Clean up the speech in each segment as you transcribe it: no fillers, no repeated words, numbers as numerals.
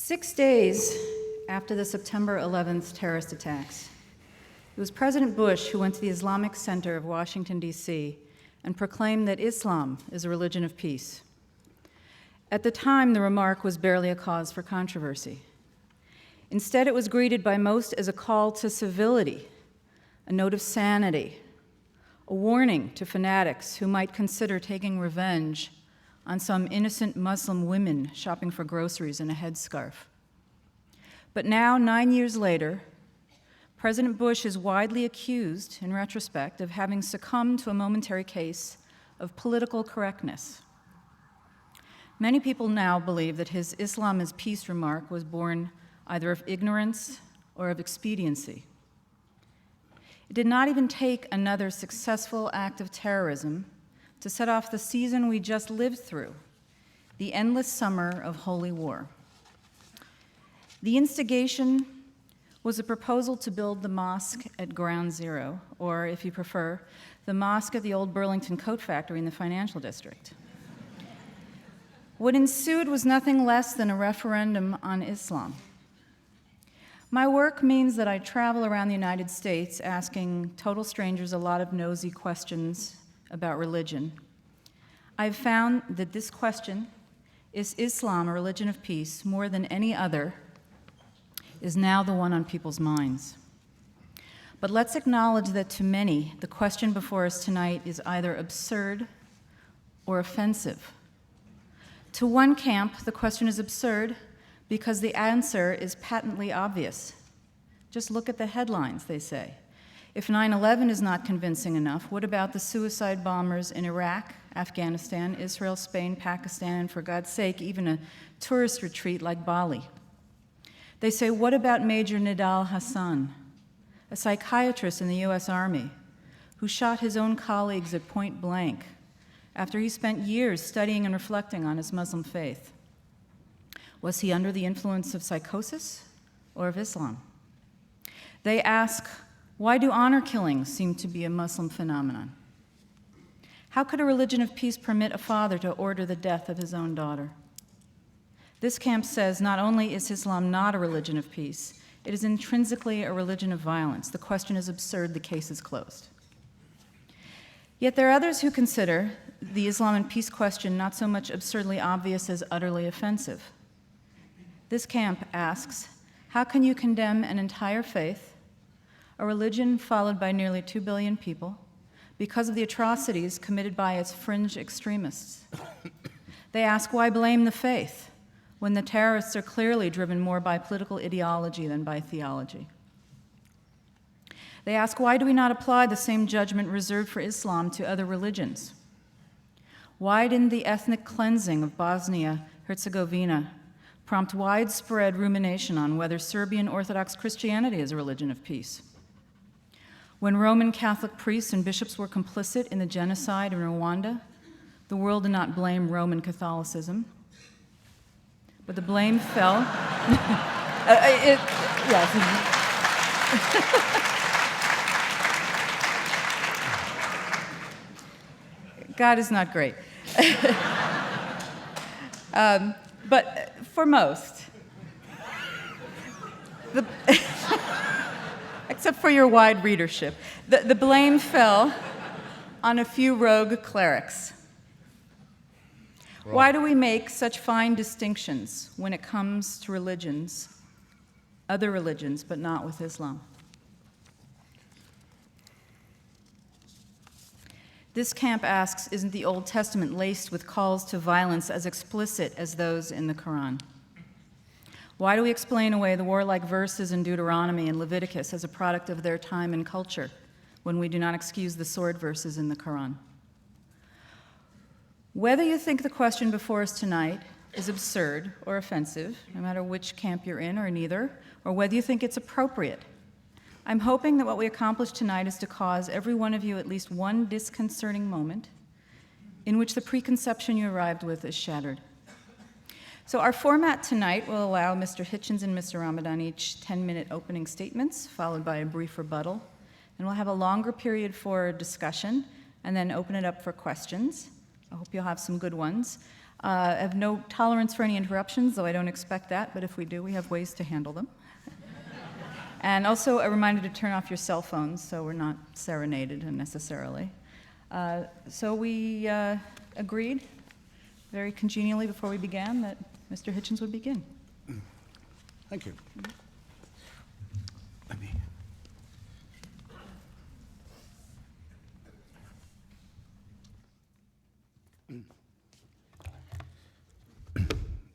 6 days after the September 11th terrorist attacks, it was President Bush who went to the Islamic Center of Washington, D.C., and proclaimed that Islam is a religion of peace. At the time, the remark was barely a cause for controversy. Instead, it was greeted by most as a call to civility, a note of sanity, a warning to fanatics who might consider taking revenge on some innocent Muslim women shopping for groceries in a headscarf. But now, 9 years later, President Bush is widely accused, in retrospect, of having succumbed to a momentary case of political correctness. Many people now believe that his Islam is peace remark was born either of ignorance or of expediency. It did not even take another successful act of terrorism to set off the season we just lived through, the endless summer of holy war. The instigation was a proposal to build the mosque at Ground Zero, or, if you prefer, the mosque at the old Burlington Coat Factory in the financial district. What ensued was nothing less than a referendum on Islam. My work means that I travel around the United States asking total strangers a lot of nosy questions about religion. I've found that this question, is Islam a religion of peace, more than any other, is now the one on people's minds. But let's acknowledge that to many, the question before us tonight is either absurd or offensive. To one camp, the question is absurd because the answer is patently obvious. Just look at the headlines, they say. If 9/11 is not convincing enough, what about the suicide bombers in Iraq, Afghanistan, Israel, Spain, Pakistan, and for God's sake, even a tourist retreat like Bali? They say, what about Major Nidal Hassan, a psychiatrist in the US Army who shot his own colleagues at point blank after he spent years studying and reflecting on his Muslim faith? Was he under the influence of psychosis or of Islam? They ask, why do honor killings seem to be a Muslim phenomenon? How could a religion of peace permit a father to order the death of his own daughter? This camp says not only is Islam not a religion of peace, it is intrinsically a religion of violence. The question is absurd, the case is closed. Yet there are others who consider the Islam and peace question not so much absurdly obvious as utterly offensive. This camp asks, how can you condemn an entire faith, a religion followed by nearly 2 billion people, because of the atrocities committed by its fringe extremists? They ask, why blame the faith when the terrorists are clearly driven more by political ideology than by theology? They ask, why do we not apply the same judgment reserved for Islam to other religions? Why didn't the ethnic cleansing of Bosnia-Herzegovina prompt widespread rumination on whether Serbian Orthodox Christianity is a religion of peace? When Roman Catholic priests and bishops were complicit in the genocide in Rwanda, the world did not blame Roman Catholicism, but the blame fell. God is not great. But for most, except for your wide readership, the blame fell on a few rogue clerics. Wrong. Why do we make such fine distinctions when it comes to religions, other religions, but not with Islam? This camp asks, isn't the Old Testament laced with calls to violence as explicit as those in the Quran? Why do we explain away the warlike verses in Deuteronomy and Leviticus as a product of their time and culture when we do not excuse the sword verses in the Quran? Whether you think the question before us tonight is absurd or offensive, no matter which camp you're in or neither, or whether you think it's appropriate, I'm hoping that what we accomplish tonight is to cause every one of you at least one disconcerting moment in which the preconception you arrived with is shattered. So our format tonight will allow Mr. Hitchens and Mr. Ramadan each 10-minute opening statements, followed by a brief rebuttal. And we'll have a longer period for discussion, and then open it up for questions. I hope you'll have some good ones. I have no tolerance for any interruptions, though I don't expect that, but if we do, we have ways to handle them. And also a reminder to turn off your cell phones so we're not serenaded unnecessarily. So we agreed very congenially before we began that Mr. Hitchens would begin. Thank you. Let me.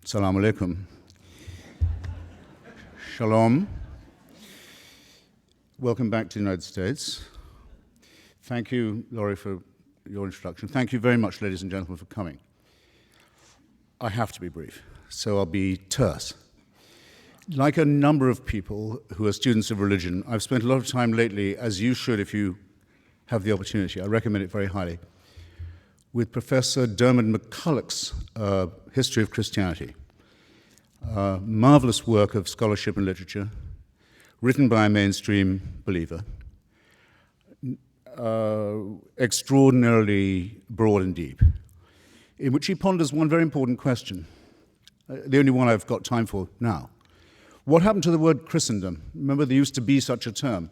Assalamu alaikum. Shalom. Welcome back to the United States. Thank you, Laurie, for your introduction. Thank you very much, ladies and gentlemen, for coming. I have to be brief, so I'll be terse. Like a number of people who are students of religion, I've spent a lot of time lately, as you should if you have the opportunity, I recommend it very highly, with Professor Dermot McCulloch's History of Christianity. Marvelous work of scholarship and literature, written by a mainstream believer, extraordinarily broad and deep, in which he ponders one very important question, the only one I've got time for now. What happened to the word Christendom? Remember, there used to be such a term.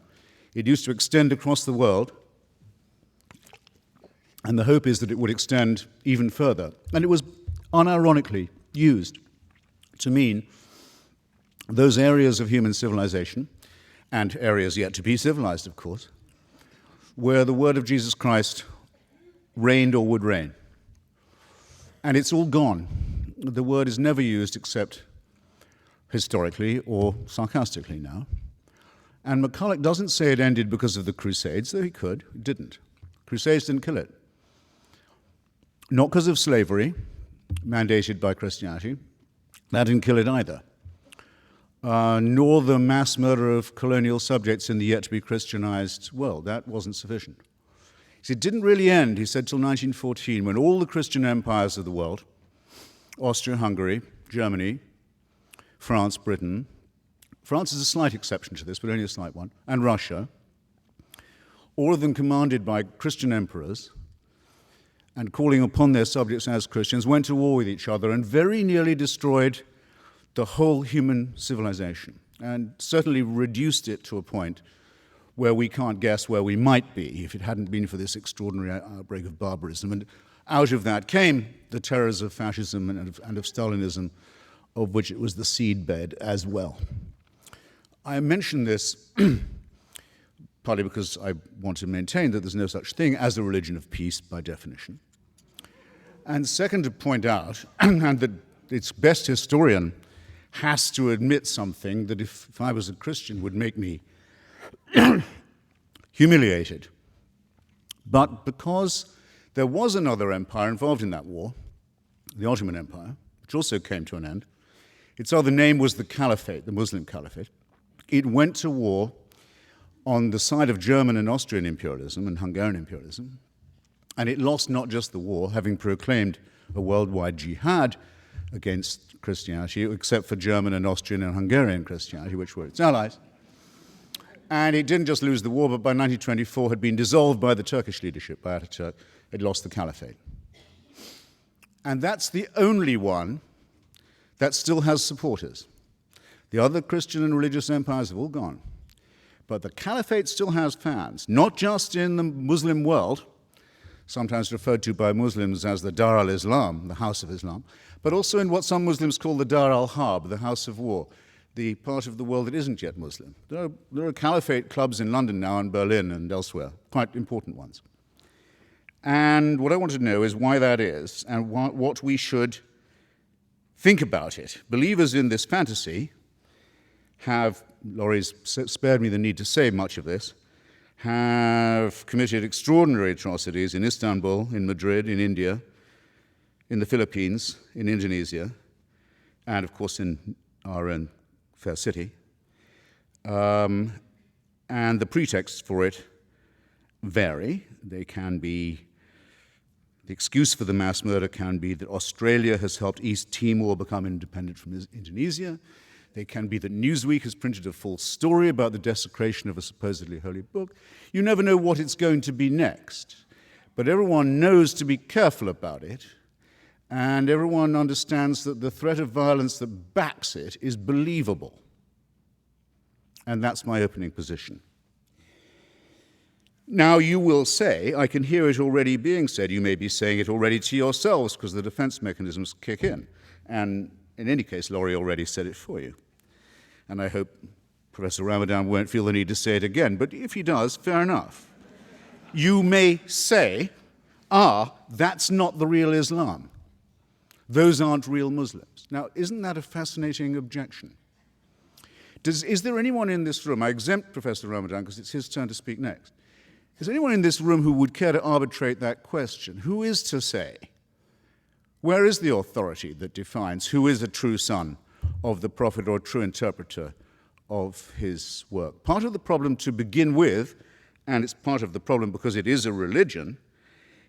It used to extend across the world, and the hope is that it would extend even further. And it was unironically used to mean those areas of human civilization, and areas yet to be civilized, of course, where the word of Jesus Christ reigned or would reign. And it's all gone. The word is never used except historically or sarcastically now. And McCulloch doesn't say it ended because of the Crusades, though he could. It didn't. Crusades didn't kill it. Not because of slavery, mandated by Christianity. That didn't kill it either. Nor the mass murder of colonial subjects in the yet-to-be Christianized world. That wasn't sufficient. It didn't really end, he said, till 1914, when all the Christian empires of the world, Austria-Hungary, Germany, France, Britain, France is a slight exception to this, but only a slight one, and Russia, all of them commanded by Christian emperors, and calling upon their subjects as Christians, went to war with each other and very nearly destroyed the whole human civilization, and certainly reduced it to a point where we can't guess where we might be if it hadn't been for this extraordinary outbreak of barbarism. And out of that came the terrors of fascism and of Stalinism, of which it was the seedbed as well. I mention this partly because I want to maintain that there's no such thing as a religion of peace by definition. And second, to point out, and that its best historian has to admit something that if I was a Christian would make me humiliated. But because there was another empire involved in that war, the Ottoman Empire, which also came to an end, its other name was the Caliphate, the Muslim Caliphate. It went to war on the side of German and Austrian imperialism and Hungarian imperialism, and it lost not just the war, having proclaimed a worldwide jihad against Christianity, except for German and Austrian and Hungarian Christianity, which were its allies. And it didn't just lose the war, but by 1924 had been dissolved by the Turkish leadership, by Ataturk. It lost the Caliphate. And that's the only one that still has supporters. The other Christian and religious empires have all gone. But the Caliphate still has fans, not just in the Muslim world, sometimes referred to by Muslims as the Dar al-Islam, the House of Islam, but also in what some Muslims call the Dar al-Harb, the House of War, the part of the world that isn't yet Muslim. There are Caliphate clubs in London now and Berlin and elsewhere, quite important ones. And what I want to know is why that is and what we should think about it. Believers in this fantasy have, Laurie's spared me the need to say much of this, have committed extraordinary atrocities in Istanbul, in Madrid, in India, in the Philippines, in Indonesia, and of course in our own fair city. And the pretexts for it vary. They can be, the excuse for the mass murder can be that Australia has helped East Timor become independent from Indonesia. They can be that Newsweek has printed a false story about the desecration of a supposedly holy book. You never know what it's going to be next. But everyone knows to be careful about it, and everyone understands that the threat of violence that backs it is believable. And that's my opening position. Now you will say, I can hear it already being said, you may be saying it already to yourselves because the defense mechanisms kick in. And in any case, Laurie already said it for you. And I hope Professor Ramadan won't feel the need to say it again, but if he does, fair enough. You may say, that's not the real Islam. Those aren't real Muslims. Now, isn't that a fascinating objection? Is there anyone in this room, I exempt Professor Ramadan because it's his turn to speak next. Is there anyone in this room who would care to arbitrate that question? Who is to say, where is the authority that defines who is a true son of the prophet or true interpreter of his work? Part of the problem to begin with, and it's part of the problem because it is a religion,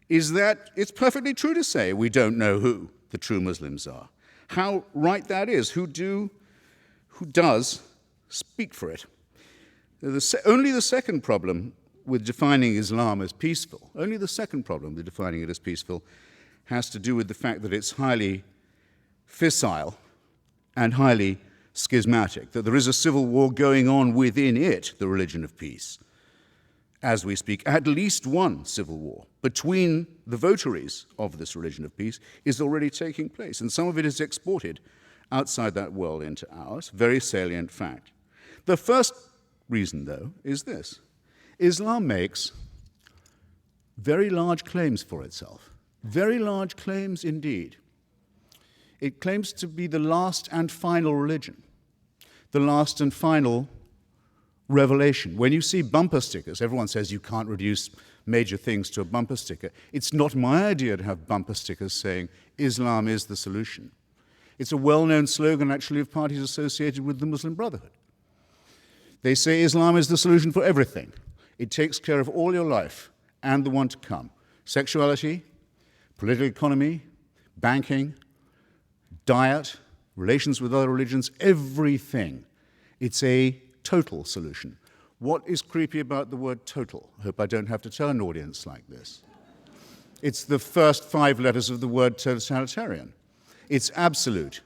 is that it's perfectly true to say we don't know who the true Muslims are. How right that is, who does speak for it. Only the second problem with defining Islam as peaceful, only the second problem with defining it as peaceful has to do with the fact that it's highly fissile and highly schismatic, that there is a civil war going on within it, the religion of peace. As we speak, at least one civil war between the votaries of this religion of peace is already taking place, and some of it is exported outside that world into ours, very salient fact. The first reason, though, is this. Islam makes very large claims for itself, very large claims indeed. It claims to be the last and final religion, the last and final revelation. When you see bumper stickers, everyone says you can't reduce major things to a bumper sticker. It's not my idea to have bumper stickers saying Islam is the solution. It's a well-known slogan, actually, of parties associated with the Muslim Brotherhood. They say Islam is the solution for everything. It takes care of all your life and the one to come. Sexuality, political economy, banking, diet, relations with other religions, everything. It's a total solution. What is creepy about the word total? I hope I don't have to tell an audience like this. It's the first 5 letters of the word totalitarian. It's absolute.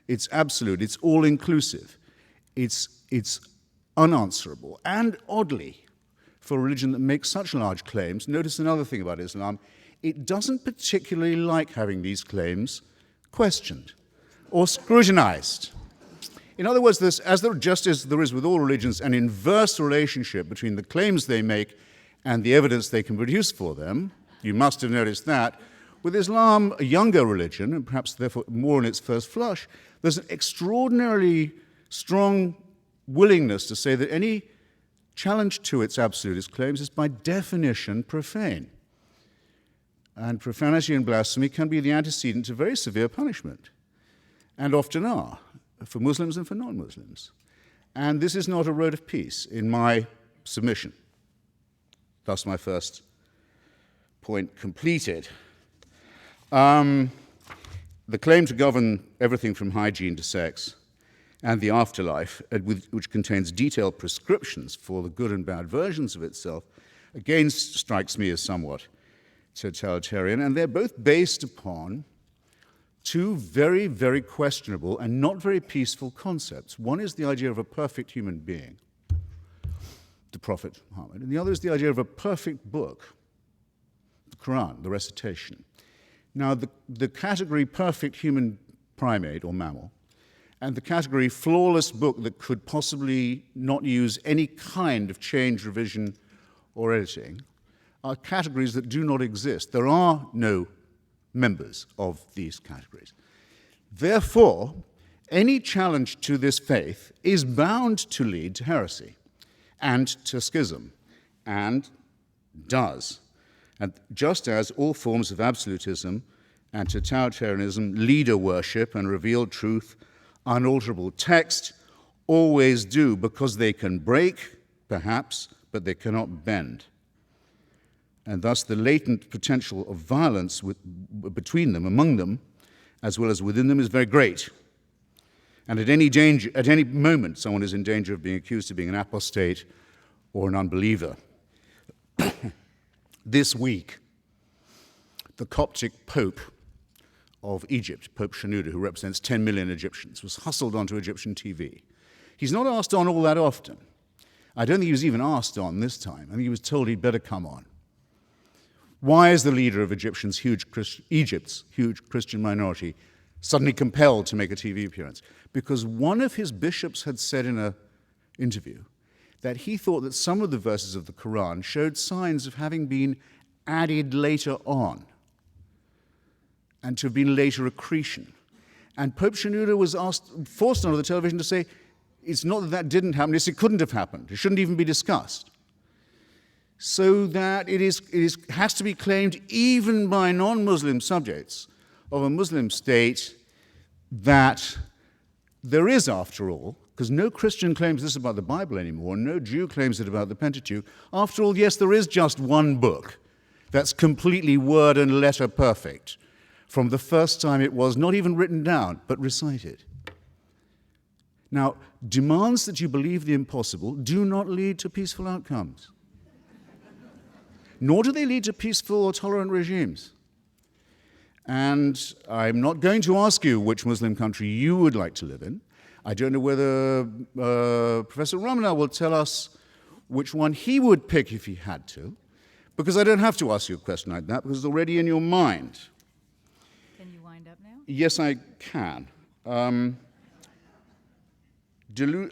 It's absolute. It's all-inclusive. It's unanswerable. And oddly, for a religion that makes such large claims, notice another thing about Islam, it doesn't particularly like having these claims questioned or scrutinized. In other words, just as there is with all religions an inverse relationship between the claims they make and the evidence they can produce for them, you must have noticed that, with Islam, a younger religion, and perhaps therefore more in its first flush, there's an extraordinarily strong willingness to say that any challenge to its absolutist claims is by definition profane. And profanity and blasphemy can be the antecedent to very severe punishment, and often are, for Muslims and for non-Muslims. And this is not a road of peace in my submission. Thus my first point completed. The claim to govern everything from hygiene to sex and the afterlife, which contains detailed prescriptions for the good and bad versions of itself, again strikes me as somewhat totalitarian, and they're both based upon 2 very, very questionable and not very peaceful concepts. One is the idea of a perfect human being, the Prophet Muhammad, and the other is the idea of a perfect book, the Quran, the recitation. Now, the category perfect human primate or mammal and the category flawless book that could possibly not use any kind of change, revision, or editing are categories that do not exist. There are no members of these categories. Therefore, any challenge to this faith is bound to lead to heresy and to schism, and does. And just as all forms of absolutism and totalitarianism, leader worship and revealed truth, unalterable text, always do, because they can break, perhaps, but they cannot bend. And thus the latent potential of violence between them, among them, as well as within them, is very great. And at any moment, someone is in danger of being accused of being an apostate or an unbeliever. This week, the Coptic Pope of Egypt, Pope Shenouda, who represents 10 million Egyptians, was hustled onto Egyptian TV. He's not asked on all that often. I don't think he was even asked on this time. I think he was told he'd better come on. Why is the leader of Egypt's huge Christian minority suddenly compelled to make a TV appearance? Because one of his bishops had said in an interview that he thought that some of the verses of the Quran showed signs of having been added later on and to have been later accretion. And Pope Shenouda was forced onto the television to say, it's not that that didn't happen, it's it couldn't have happened. It shouldn't even be discussed. So that it has to be claimed even by non-Muslim subjects of a Muslim state that there is, after all, because no Christian claims this about the Bible anymore, no Jew claims it about the Pentateuch. After all, yes, there is just one book that's completely word and letter perfect from the first time it was not even written down, but recited. Now, demands that you believe the impossible do not lead to peaceful outcomes. Nor do they lead to peaceful or tolerant regimes. And I'm not going to ask you which Muslim country you would like to live in. I don't know whether Professor Ramana will tell us which one he would pick if he had to, because I don't have to ask you a question like that, because it's already in your mind. Can you wind up now? Yes, I can.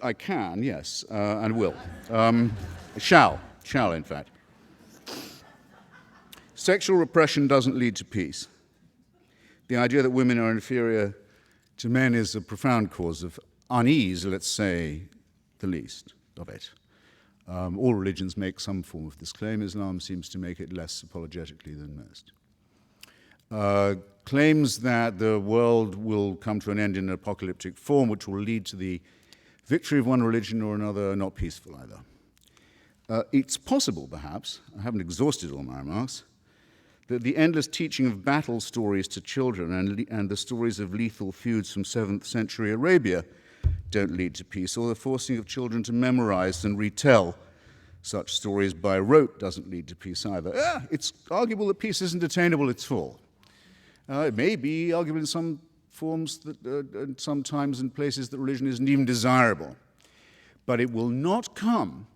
I can, yes, and will. Shall, in fact. Sexual repression doesn't lead to peace. The idea that women are inferior to men is a profound cause of unease, let's say the least of it. All religions make some form of this claim. Islam seems to make it less apologetically than most. Claims that the world will come to an end in an apocalyptic form, which will lead to the victory of one religion or another, are not peaceful either. It's possible, perhaps, I haven't exhausted all my remarks, that the endless teaching of battle stories to children and the stories of lethal feuds from 7th century Arabia don't lead to peace, or the forcing of children to memorize and retell such stories by rote doesn't lead to peace either. It's arguable that peace isn't attainable at all. It may be arguable in some forms, and sometimes in places that religion isn't even desirable. But it will not come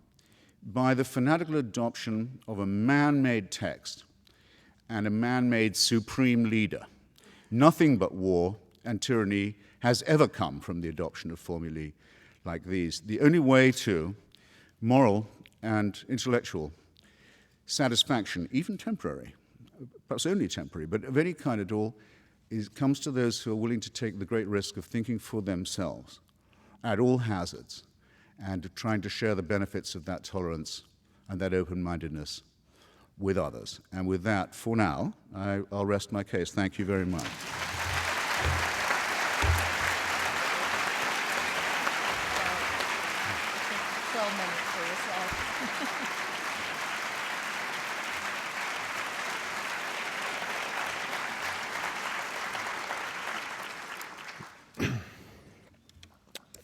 by the fanatical adoption of a man-made text and a man-made supreme leader. Nothing but war and tyranny has ever come from the adoption of formulae like these. The only way to moral and intellectual satisfaction, even temporary, perhaps only temporary, but of any kind at all, comes to those who are willing to take the great risk of thinking for themselves at all hazards and trying to share the benefits of that tolerance and that open-mindedness with others. And with that, for now, I'll rest my case. Thank you very much.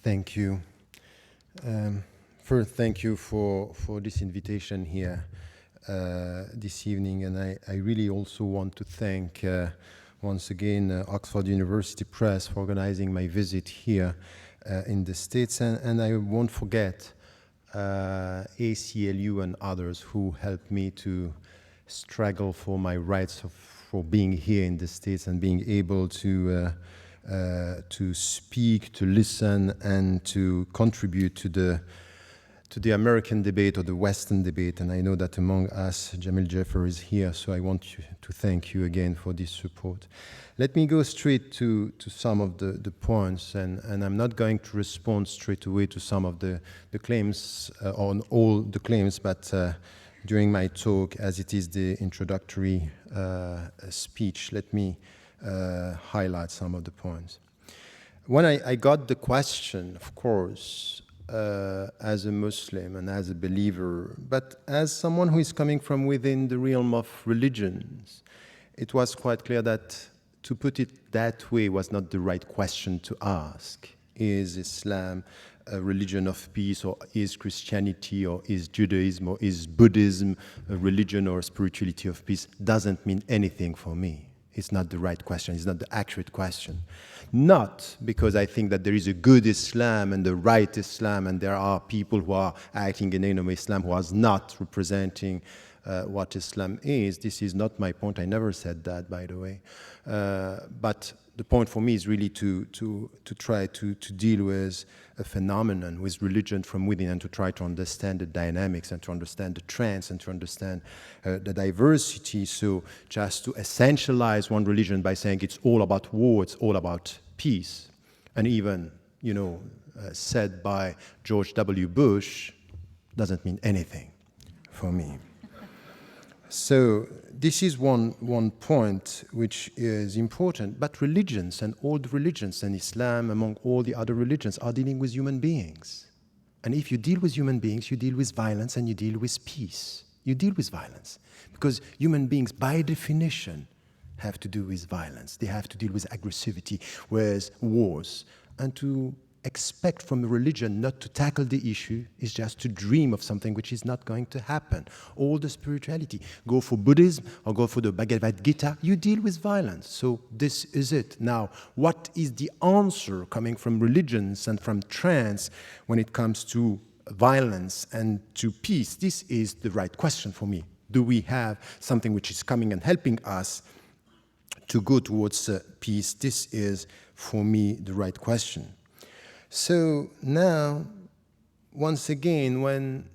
Thank you. First, thank you for this invitation here this evening, and I really also want to thank once again Oxford University Press for organizing my visit here in the States, and I won't forget ACLU and others who helped me to struggle for my rights for being here in the States and being able to speak, to listen, and to contribute to the American debate or the Western debate. And I know that among us, Jamil Jaffer is here, so I want to thank you again for this support. Let me go straight to some of the points, and I'm not going to respond straight away to some of the claims, on all the claims, but during my talk, as it is the introductory speech, let me highlight some of the points. When I got the question, of course, as a Muslim and as a believer, but as someone who is coming from within the realm of religions, it was quite clear that to put it that way was not the right question to ask. is Islam a religion of peace, or is Christianity, or is Judaism, or is Buddhism a religion or a spirituality of peace, doesn't mean anything for me. It's not the right question. It's not the accurate question. Not because I think that there is a good Islam and the right Islam, and there are people who are acting in the name of Islam who are not representing what Islam is. This is not my point. I never said that, by the way. But the point for me is really to try to deal with a phenomenon, with religion from within, and to try to understand the dynamics and to understand the trends and to understand the diversity. So just to essentialize one religion by saying it's all about war, it's all about peace, and even, said by George W. Bush, doesn't mean anything for me. So this is one point which is important. But religions, and all the religions, and Islam among all the other religions, are dealing with human beings. And if you deal with human beings, you deal with violence and you deal with peace. You deal with violence. Because human beings, by definition, have to do with violence. They have to deal with aggressivity, with wars. And to expect from a religion not to tackle the issue is just to dream of something which is not going to happen. All the spirituality, go for Buddhism or go for the Bhagavad Gita, you deal with violence. So this is it. Now, what is the answer coming from religions and from trends when it comes to violence and to peace? This is the right question for me. Do we have something which is coming and helping us to go towards peace? This is, for me, the right question. So now, once again, when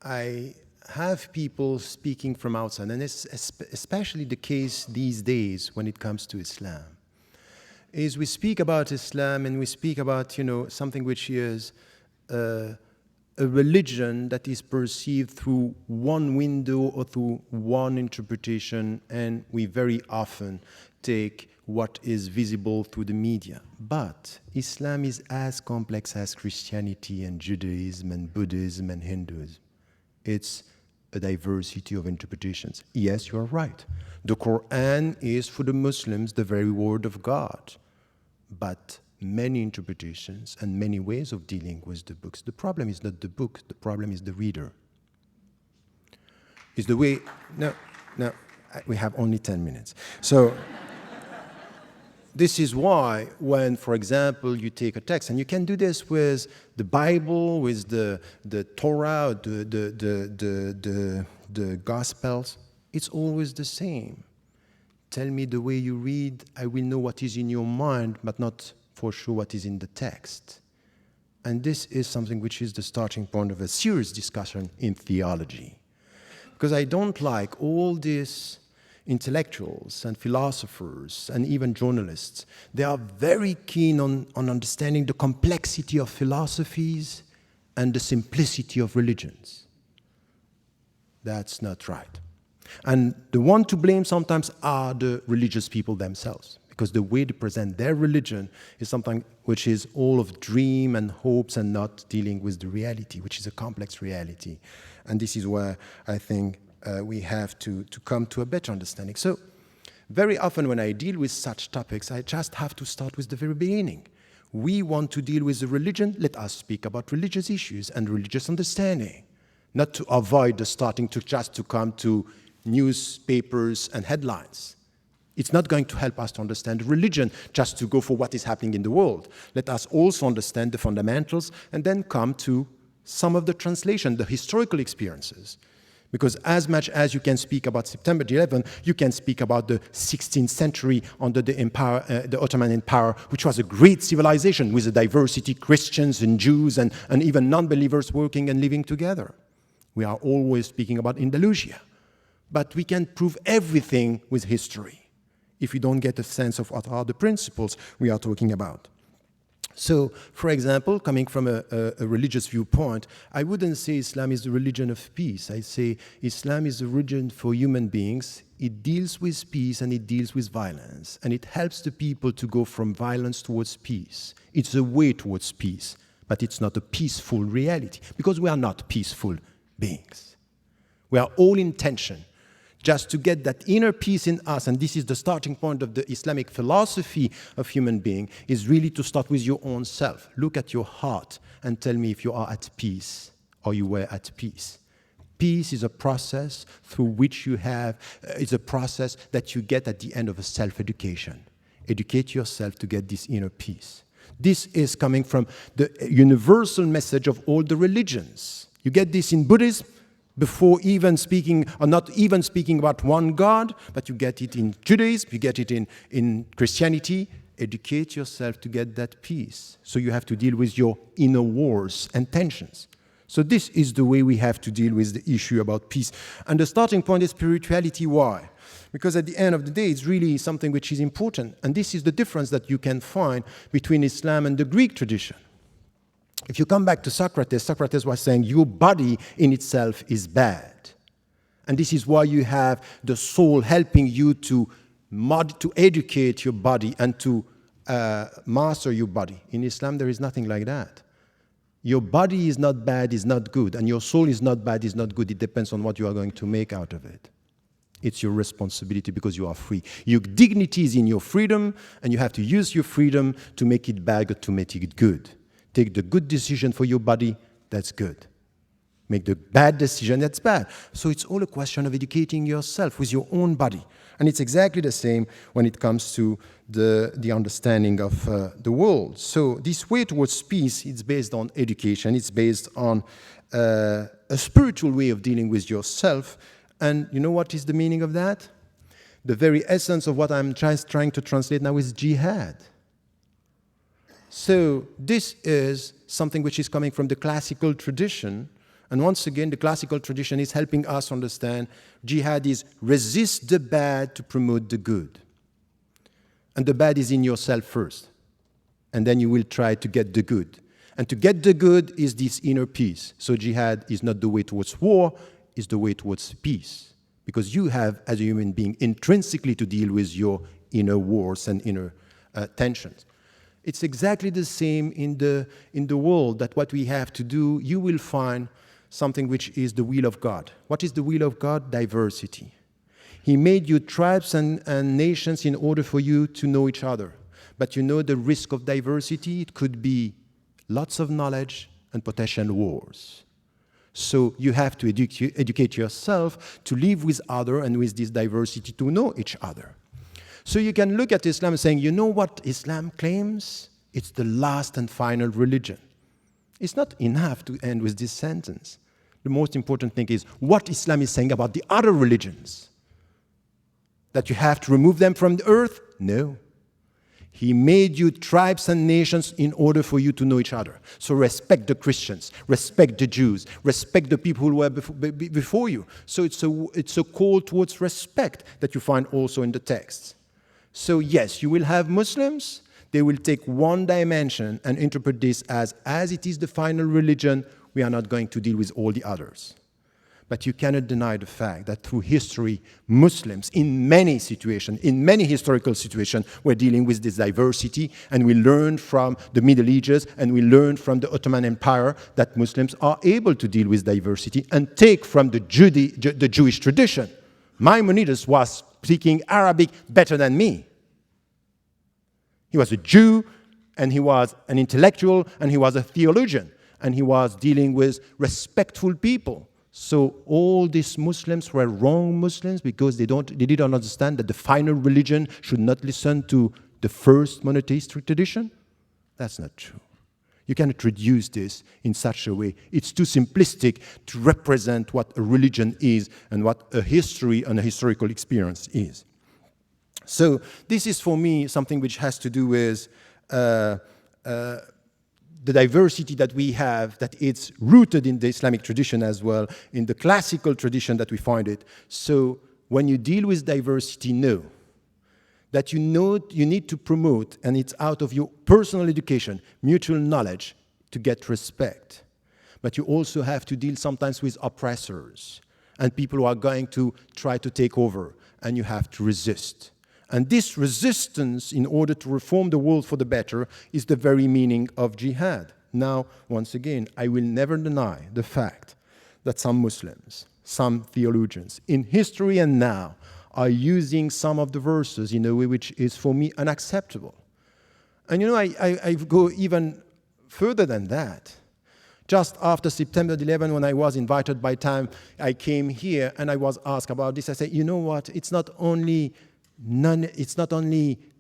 I have people speaking from outside, and it's especially the case these days when it comes to Islam, is we speak about Islam and we speak about, something which is a religion that is perceived through one window or through one interpretation, and we very often take what is visible through the media. But Islam is as complex as Christianity and Judaism and Buddhism and Hinduism. It's a diversity of interpretations. Yes, you are right. The Quran is for the Muslims the very word of God. But many interpretations and many ways of dealing with the books. The problem is not the book, the problem is the reader. Is the way, no, we have only 10 minutes. So, this is why when, for example, you take a text, and you can do this with the Bible, with the Torah, the Gospels, it's always the same. Tell me the way you read, I will know what is in your mind, but not for sure what is in the text. And this is something which is the starting point of a serious discussion in theology. Because I don't like all these intellectuals and philosophers and even journalists. They are very keen on understanding the complexity of philosophies and the simplicity of religions. That's not right. And the one to blame sometimes are the religious people themselves, because the way they present their religion is something which is all of dream and hopes and not dealing with the reality, which is a complex reality. And this is where I think we have to come to a better understanding. So very often when I deal with such topics, I just have to start with the very beginning. We want to deal with the religion, let us speak about religious issues and religious understanding, not to avoid the starting to just to come to newspapers and headlines. It's not going to help us to understand religion just to go for what is happening in the world. Let us also understand the fundamentals and then come to some of the translation, the historical experiences. Because as much as you can speak about September 11, you can speak about the 16th century under the empire, the Ottoman Empire, which was a great civilization with a diversity, Christians and Jews and even non-believers working and living together. We are always speaking about Andalusia. But we can prove everything with history if we don't get a sense of what are the principles we are talking about. So, for example, coming from a religious viewpoint, I wouldn't say Islam is the religion of peace. I say Islam is a religion for human beings. It deals with peace and it deals with violence. And it helps the people to go from violence towards peace. It's a way towards peace, but it's not a peaceful reality, because we are not peaceful beings. We are all in tension. just to get that inner peace in us, and this is the starting point of the Islamic philosophy of human being, is really to start with your own self. Look at your heart and tell me if you are at peace or you were at peace. Peace is a process through which you have, it's a process that you get at the end of a self-education. Educate yourself to get this inner peace. This is coming from the universal message of all the religions. You get this in Buddhism, before even speaking, or not even speaking about one God, but you get it in Judaism, you get it in Christianity. Educate yourself to get that peace. So you have to deal with your inner wars and tensions. So this is the way we have to deal with the issue about peace. And the starting point is spirituality. Why? Because at the end of the day, it's really something which is important. And this is the difference that you can find between Islam and the Greek tradition. If you come back to Socrates, Socrates was saying your body in itself is bad. And this is why you have the soul helping you to educate your body and to master your body. In Islam, there is nothing like that. Your body is not bad, is not good, and your soul is not bad, is not good. It depends on what you are going to make out of it. It's your responsibility because you are free. Your dignity is in your freedom, and you have to use your freedom to make it bad or to make it good. Take the good decision for your body, that's good. Make the bad decision, that's bad. So it's all a question of educating yourself with your own body. And it's exactly the same when it comes to the understanding of the world. So this way towards peace, it's based on education. It's based on a spiritual way of dealing with yourself. And you know what is the meaning of that? The very essence of what I'm trying to translate now is jihad. So this is something which is coming from the classical tradition. And once again, the classical tradition is helping us understand jihad is resist the bad to promote the good. And the bad is in yourself first. And then you will try to get the good. And to get the good is this inner peace. So jihad is not the way towards war, it's the way towards peace. Because you have, as a human being, intrinsically to deal with your inner wars and inner tensions. It's exactly the same in the world, that what we have to do, you will find something which is the will of God. What is the will of God? Diversity. He made you tribes and nations in order for you to know each other. But you know the risk of diversity? It could be lots of knowledge and potential wars. So you have to educate yourself to live with others and with this diversity to know each other. So you can look at Islam saying, you know what Islam claims? It's the last and final religion. It's not enough to end with this sentence. The most important thing is what Islam is saying about the other religions. That you have to remove them from the earth? No. He made you tribes and nations in order for you to know each other. So respect the Christians, respect the Jews, respect the people who were before you. So it's a call towards respect that you find also in the texts. So yes, you will have Muslims. They will take one dimension and interpret this as it is the final religion, we are not going to deal with all the others. But you cannot deny the fact that through history, Muslims, in many situations, in many historical situations, were dealing with this diversity, and we learned from the Middle Ages, and we learned from the Ottoman Empire that Muslims are able to deal with diversity and take from the Jewish tradition. Maimonides was speaking Arabic better than me. He was a Jew, and he was an intellectual, and he was a theologian, and he was dealing with respectful people. So all these Muslims were wrong Muslims because they didn't understand that the final religion should not listen to the first monotheistic tradition? That's not true. You cannot reduce this in such a way. It's too simplistic to represent what a religion is and what a history and a historical experience is. So this is for me something which has to do with the diversity that we have, that it's rooted in the Islamic tradition as well, in the classical tradition that we find it. So when you deal with diversity, know that you need to promote, and it's out of your personal education, mutual knowledge to get respect. But you also have to deal sometimes with oppressors and people who are going to try to take over, and you have to resist. And this resistance, in order to reform the world for the better, is the very meaning of jihad. Now, once again, I will never deny the fact that some Muslims, some theologians, in history and now, are using some of the verses in a way which is for me unacceptable. And you know, I go even further than that. Just after September 11, when I was invited by Time, I came here and I was asked about this. I said, you know what? It's not only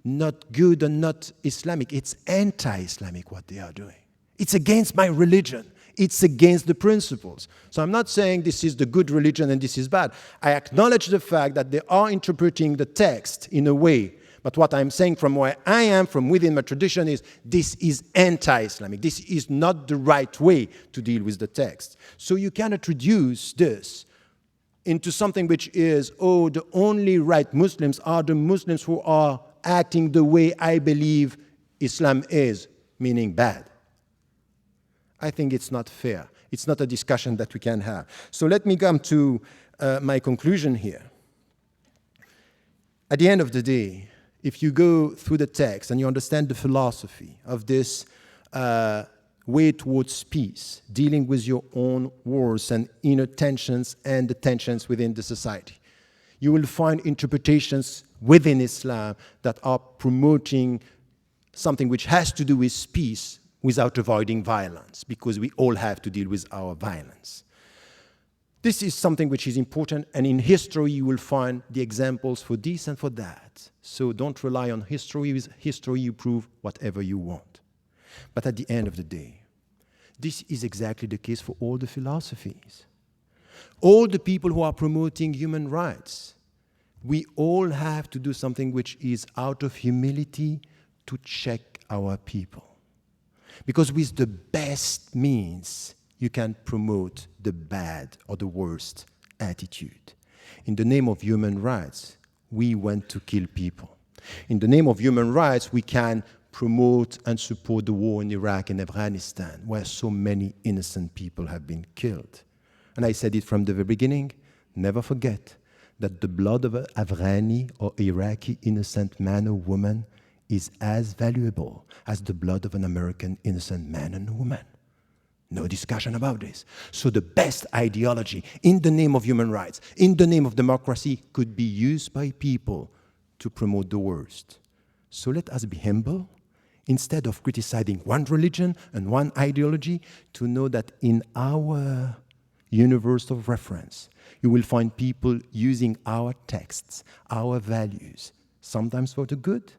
not good and not Islamic, it's anti-Islamic what they are doing. It's against my religion. It's against the principles. So I'm not saying this is the good religion and this is bad. I acknowledge the fact that they are interpreting the text in a way. But what I'm saying from where I am, from within my tradition, is this is anti-Islamic. This is not the right way to deal with the text. So you cannot reduce this into something which is, oh, the only right Muslims are the Muslims who are acting the way I believe Islam is, meaning bad. I think it's not fair. It's not a discussion that we can have. So let me come to my conclusion here. At the end of the day, if you go through the text and you understand the philosophy of this way towards peace, dealing with your own wars and inner tensions and the tensions within the society, you will find interpretations within Islam that are promoting something which has to do with peace without avoiding violence, because we all have to deal with our violence. This is something which is important, and in history you will find the examples for this and for that. So don't rely on history. With history you prove whatever you want. But at the end of the day, this is exactly the case for all the philosophies. All the people who are promoting human rights, we all have to do something which is out of humility to check our people. Because with the best means, you can promote the bad or the worst attitude. In the name of human rights, we want to kill people. In the name of human rights, we can promote and support the war in Iraq and Afghanistan, where so many innocent people have been killed. And I said it from the very beginning, never forget that the blood of an Afghani or Iraqi innocent man or woman is as valuable as the blood of an American innocent man and woman. No discussion about this. So the best ideology in the name of human rights, in the name of democracy, could be used by people to promote the worst. So let us be humble, instead of criticizing one religion and one ideology, to know that in our universe of reference, you will find people using our texts, our values, sometimes for the good,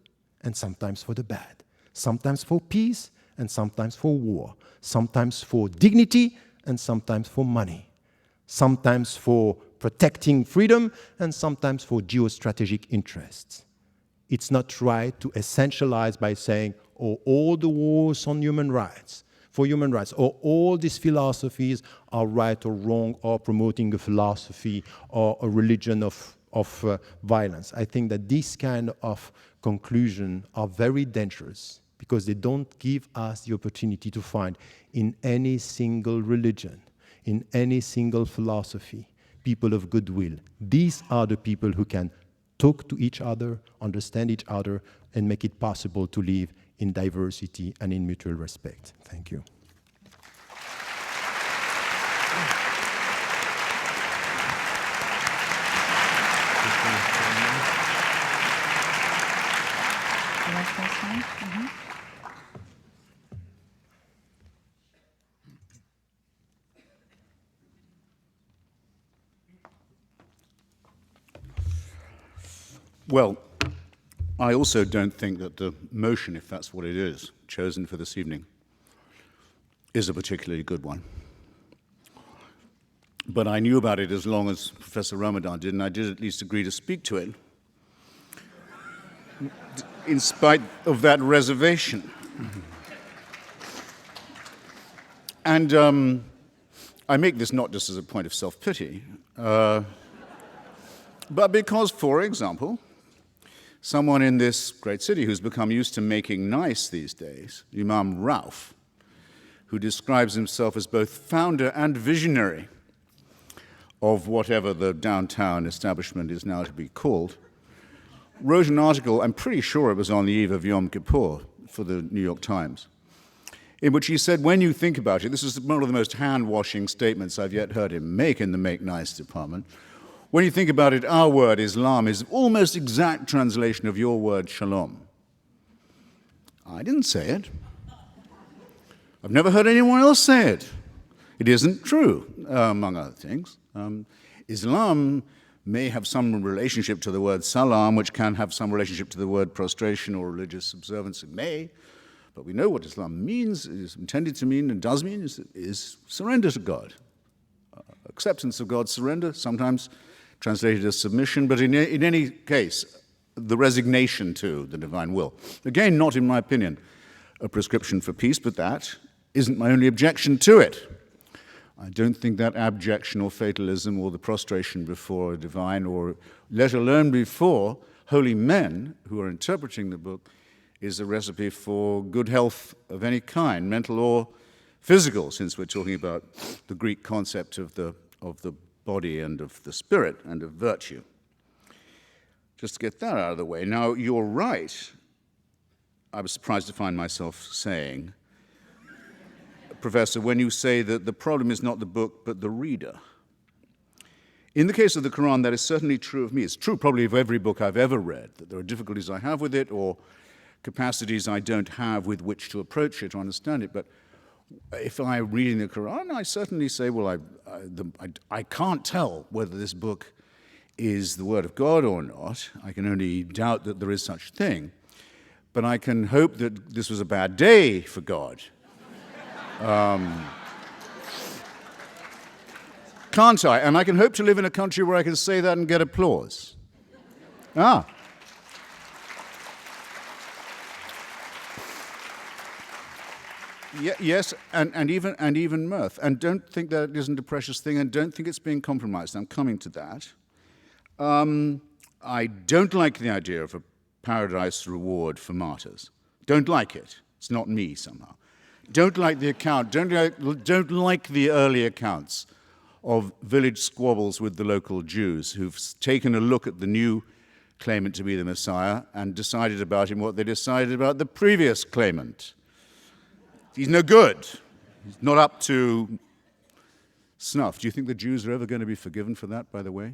and sometimes for the bad, sometimes for peace and sometimes for war, sometimes for dignity and sometimes for money, sometimes for protecting freedom and sometimes for geostrategic interests. It's not right to essentialize by saying, oh, all the wars on human rights, for human rights, or all these philosophies are right or wrong, or promoting a philosophy or a religion of violence. I think that these kind of conclusions are very dangerous because they don't give us the opportunity to find in any single religion, in any single philosophy, people of goodwill. These are the people who can talk to each other, understand each other, and make it possible to live in diversity and in mutual respect. Thank you. Well, I also don't think that the motion, if that's what it is, chosen for this evening, is a particularly good one. But I knew about it as long as Professor Ramadan did, and I did at least agree to speak to it, in spite of that reservation. And I make this not just as a point of self-pity, but because, for example, someone in this great city who's become used to making nice these days, Imam Rauf, who describes himself as both founder and visionary of whatever the downtown establishment is now to be called, wrote an article, I'm pretty sure it was on the eve of Yom Kippur, for the New York Times, in which he said, when you think about it, this is one of the most hand-washing statements I've yet heard him make in the Make Nice department. When you think about it, our word, Islam, is almost exact translation of your word, shalom. I didn't say it. I've never heard anyone else say it. It isn't true, among other things. Islam may have some relationship to the word salam, which can have some relationship to the word prostration or religious observance. It may, but we know what Islam means, is intended to mean, and does mean, is surrender to God. Acceptance of God's surrender, sometimes translated as submission, but in any case, the resignation to the divine will. Again, not, in my opinion, a prescription for peace, but that isn't my only objection to it. I don't think that abjection or fatalism or the prostration before a divine, or let alone before holy men who are interpreting the book, is a recipe for good health of any kind, mental or physical, since we're talking about the Greek concept of the body and of the spirit and of virtue. Just to get that out of the way. Now, you're right. I was surprised to find myself saying, Professor, when you say that the problem is not the book, but the reader. In the case of the Quran, that is certainly true of me. It's true probably of every book I've ever read, that there are difficulties I have with it or capacities I don't have with which to approach it or understand it. But if I'm reading the Quran, I certainly say, well, I can't tell whether this book is the Word of God or not. I can only doubt that there is such a thing. But I can hope that this was a bad day for God. Can't I? And I can hope to live in a country where I can say that and get applause. Yes, and even mirth. And don't think that it isn't a precious thing, and don't think it's being compromised. I'm coming to that. I don't like the idea of a paradise reward for martyrs. Don't like it. It's not me somehow. Don't like the account. Don't like the early accounts of village squabbles with the local Jews who've taken a look at the new claimant to be the Messiah and decided about him what they decided about the previous claimant. He's no good. He's not up to snuff. Do you think the Jews are ever going to be forgiven for that, by the way?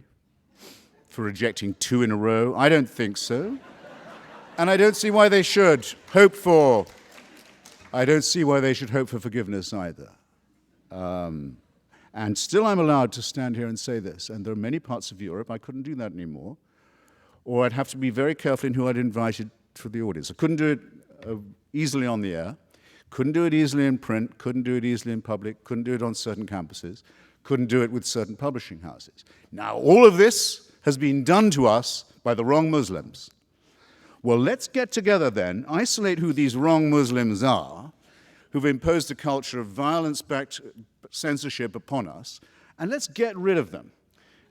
For rejecting 2 in a row? I don't think so. And I don't see why they should hope for forgiveness either. And still I'm allowed to stand here and say this, and there are many parts of Europe I couldn't do that anymore, or I'd have to be very careful in who I'd invited for the audience. I couldn't do it easily on the air, couldn't do it easily in print, couldn't do it easily in public, couldn't do it on certain campuses, couldn't do it with certain publishing houses. Now, all of this has been done to us by the wrong Muslims. Well, let's get together then, isolate who these wrong Muslims are, who've imposed a culture of violence-backed censorship upon us, and let's get rid of them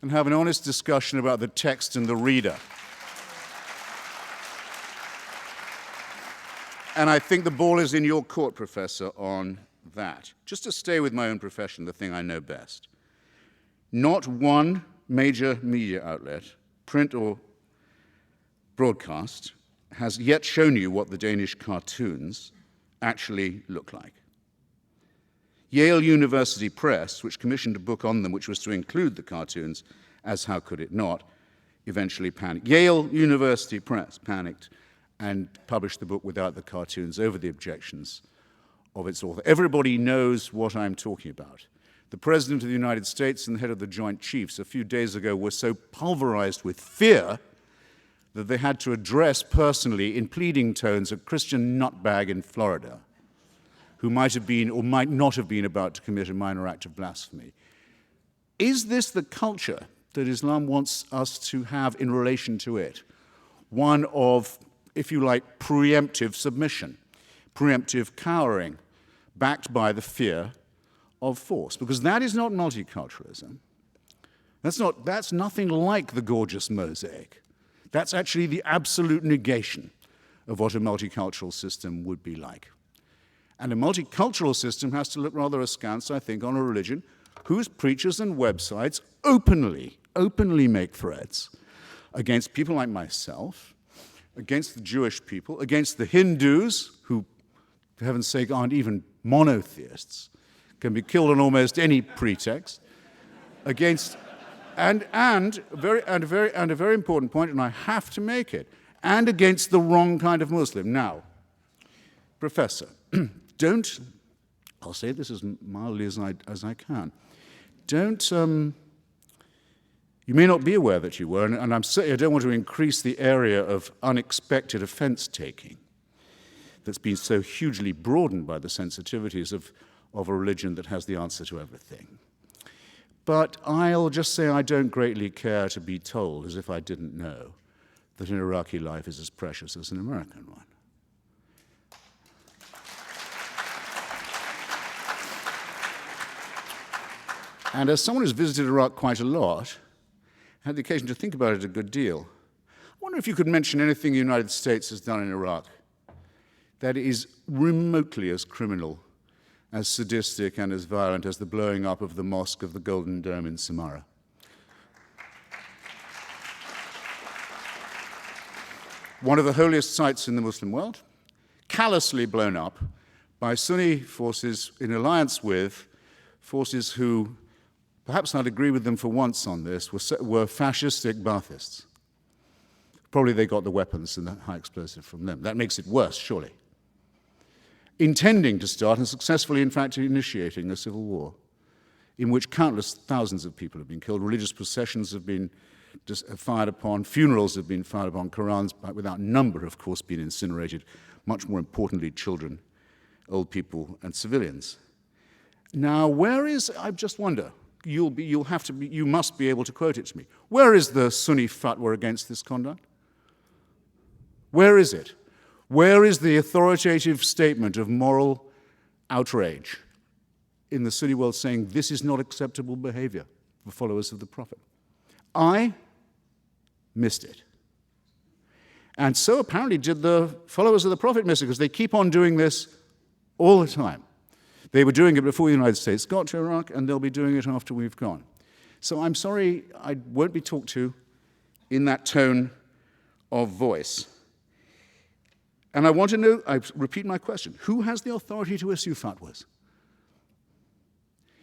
and have an honest discussion about the text and the reader. And I think the ball is in your court, Professor, on that. Just to stay with my own profession, the thing I know best. Not one major media outlet, print or broadcast, has yet shown you what the Danish cartoons actually look like. Yale University Press, which commissioned a book on them which was to include the cartoons, as how could it not, eventually panicked. Yale University Press panicked and published the book without the cartoons over the objections of its author. Everybody knows what I'm talking about. The President of the United States and the head of the Joint Chiefs a few days ago were so pulverized with fear that they had to address personally in pleading tones a Christian nutbag in Florida who might have been or might not have been about to commit a minor act of blasphemy. Is this the culture that Islam wants us to have in relation to it? One of, if you like, preemptive submission, preemptive cowering, backed by the fear of force? Because that is not multiculturalism. That's nothing like the gorgeous mosaic. That's actually the absolute negation of what a multicultural system would be like. And a multicultural system has to look rather askance, I think, on a religion whose preachers and websites openly make threats against people like myself, against the Jewish people, against the Hindus, who, for heaven's sake, aren't even monotheists, can be killed on almost any pretext, against, and a very important point, and I have to make it, and against the wrong kind of Muslim. Now, Professor, don't, I'll say this as mildly as I can, don't, you may not be aware that you were, and I'm certainly, I don't want to increase the area of unexpected offense-taking that's been so hugely broadened by the sensitivities of a religion that has the answer to everything. But I'll just say I don't greatly care to be told, as if I didn't know, that an Iraqi life is as precious as an American one. And as someone who's visited Iraq quite a lot, I had the occasion to think about it a good deal. I wonder if you could mention anything the United States has done in Iraq that is remotely as criminal, as sadistic, and as violent as the blowing up of the Mosque of the Golden Dome in Samarra. One of the holiest sites in the Muslim world, callously blown up by Sunni forces in alliance with forces who, perhaps I'd agree with them for once on this, were fascistic Baathists. Probably they got the weapons and the high explosive from them. That makes it worse, surely. Intending to start and successfully, in fact, initiating a civil war in which countless thousands of people have been killed, religious processions have been fired upon, funerals have been fired upon, Qurans, without number, of course, been incinerated, much more importantly, children, old people, and civilians. Now, where is, I just wonder, you must be able to quote it to me. Where is the Sunni fatwa against this conduct? Where is it? Where is the authoritative statement of moral outrage in the Sunni world saying this is not acceptable behavior for followers of the Prophet? I missed it. And so apparently did the followers of the Prophet miss it, because they keep on doing this all the time. They were doing it before the United States got to Iraq, and they'll be doing it after we've gone. So I'm sorry I won't be talked to in that tone of voice. And I want to know, I repeat my question, who has the authority to issue fatwas?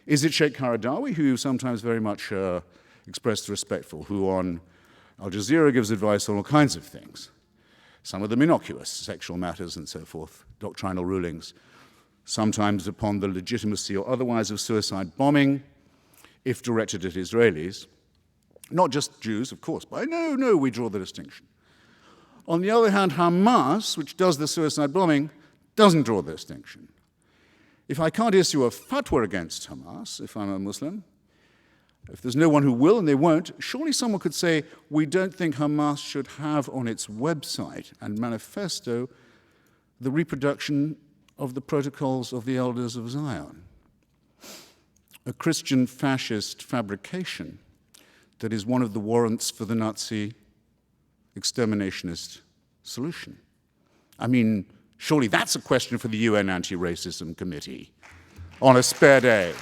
Is it Sheikh Qaradawi, who sometimes very much expressed respect for, who on Al Jazeera gives advice on all kinds of things, some of them innocuous, sexual matters and so forth, doctrinal rulings, sometimes upon the legitimacy or otherwise of suicide bombing, if directed at Israelis, not just Jews, of course, but no, we draw the distinction. On the other hand, Hamas, which does the suicide bombing, doesn't draw the distinction. If I can't issue a fatwa against Hamas, if I'm a Muslim, if there's no one who will and they won't, surely someone could say, we don't think Hamas should have on its website and manifesto the reproduction of the protocols of the elders of Zion, a Christian fascist fabrication that is one of the warrants for the Nazi exterminationist solution. I mean, surely that's a question for the UN Anti-Racism Committee on a spare day.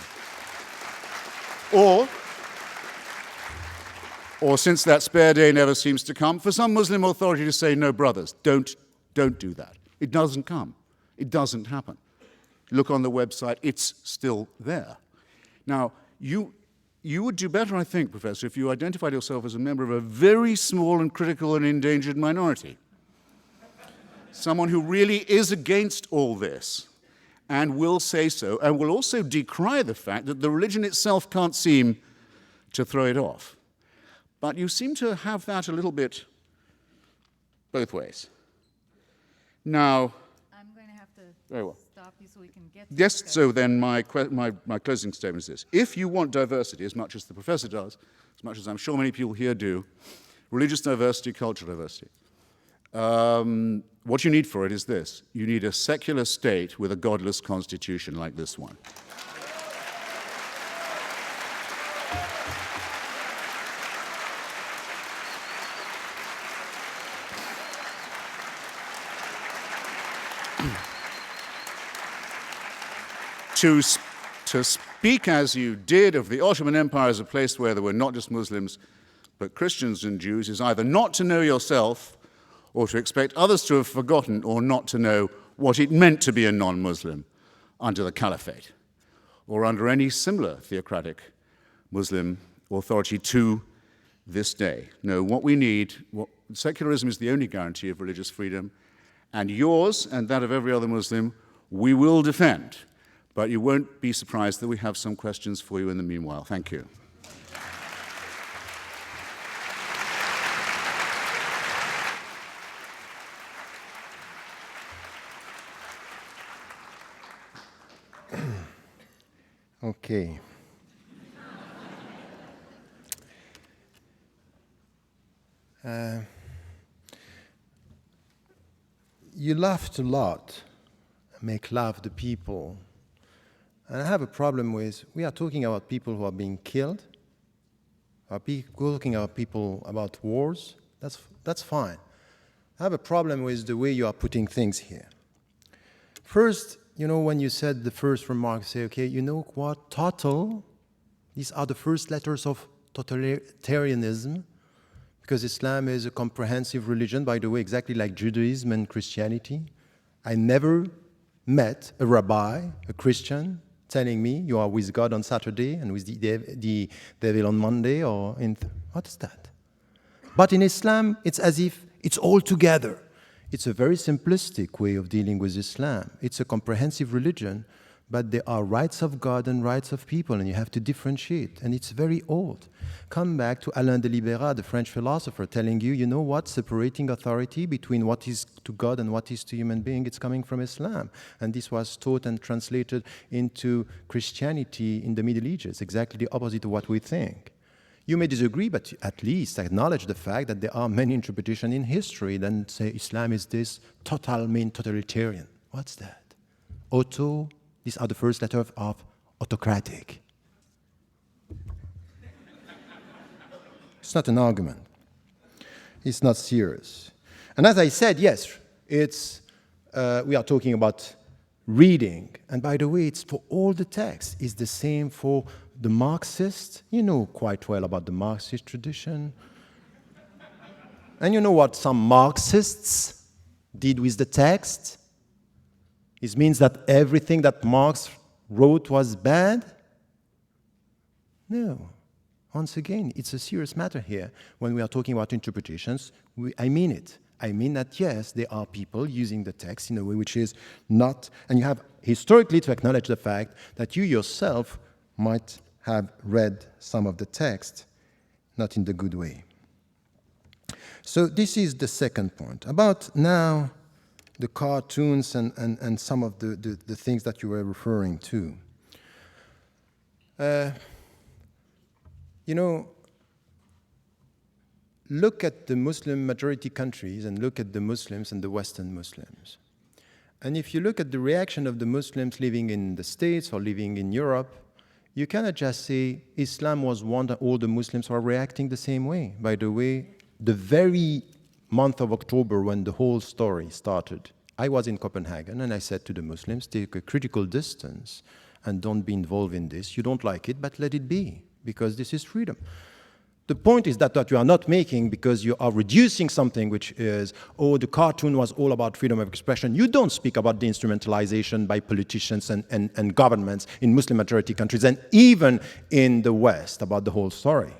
Or since that spare day never seems to come, for some Muslim authority to say, no, brothers, don't do that. It doesn't come. It doesn't happen. Look on the website, it's still there. Now, you would do better, I think, Professor, if you identified yourself as a member of a very small and critical and endangered minority. Someone who really is against all this and will say so, and will also decry the fact that the religion itself can't seem to throw it off. But you seem to have that a little bit both ways. Now, I'm going to have to very well. stop you so we can get to Yes, the so then my closing statement is this. If you want diversity, as much as the professor does, as much as I'm sure many people here do, religious diversity, cultural diversity, what you need for it is this. You need a secular state with a godless constitution like this one. To speak as you did of the Ottoman Empire as a place where there were not just Muslims, but Christians and Jews, is either not to know yourself or to expect others to have forgotten or not to know what it meant to be a non-Muslim under the caliphate or under any similar theocratic Muslim authority to this day. No, what we need, secularism is the only guarantee of religious freedom, and yours and that of every other Muslim we will defend. But you won't be surprised that we have some questions for you in the meanwhile. Thank you. Okay. You laughed a lot, make laugh the people. And I have a problem with, we are talking about people who are being killed, talking about people about wars, that's fine. I have a problem with the way you are putting things here. First, when you said the first remark, say, okay, you know what, total, these are the first letters of totalitarianism, because Islam is a comprehensive religion, by the way, exactly like Judaism and Christianity. I never met a rabbi, a Christian, telling me you are with God on Saturday and with the devil on Monday, what is that? But in Islam, it's as if it's all together. It's a very simplistic way of dealing with Islam. It's a comprehensive religion, but there are rights of God and rights of people, and you have to differentiate, and it's very old. Come back to Alain de Libera, the French philosopher, telling you, you know what, separating authority between what is to God and what is to human being, it's coming from Islam. And this was taught and translated into Christianity in the Middle Ages, exactly the opposite of what we think. You may disagree, but at least acknowledge the fact that there are many interpretations in history that say Islam is this totalitarian. What's that? These are the first letters of autocratic. It's not an argument. It's not serious. And as I said, yes, we are talking about reading. And by the way, it's for all the texts. It's the same for the Marxists. You know quite well about the Marxist tradition. And you know what some Marxists did with the text? It means that everything that Marx wrote was bad? No. Once again, it's a serious matter here. When we are talking about interpretations, I mean it. I mean that, yes, there are people using the text in a way which is not, and you have historically to acknowledge the fact that you yourself might have read some of the text, not in the good way. So this is the second point. About now, the cartoons and some of the things that you were referring to. Look at the Muslim majority countries and look at the Muslims and the Western Muslims. And if you look at the reaction of the Muslims living in the States or living in Europe, you cannot just say Islam was one that all the Muslims are reacting the same way. By the way, the very month of October when the whole story started, I was in Copenhagen and I said to the Muslims, take a critical distance and don't be involved in this. You don't like it, but let it be, because this is freedom. The point is that you are not making because you are reducing something which is, the cartoon was all about freedom of expression. You don't speak about the instrumentalization by politicians and governments in Muslim majority countries and even in the West about the whole story,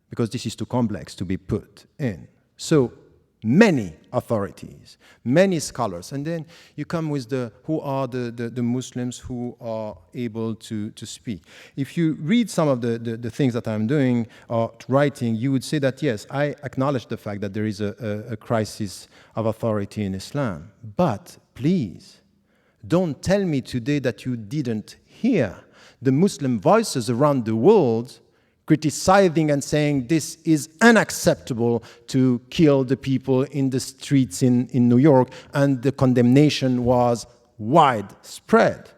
because this is too complex to be put in. So many authorities, many scholars, and then you come with who are the Muslims who are able to speak. If you read some of the things that I'm doing or writing, you would say that, yes, I acknowledge the fact that there is a crisis of authority in Islam. But please, don't tell me today that you didn't hear the Muslim voices around the world criticizing and saying this is unacceptable to kill the people in the streets in New York, and the condemnation was widespread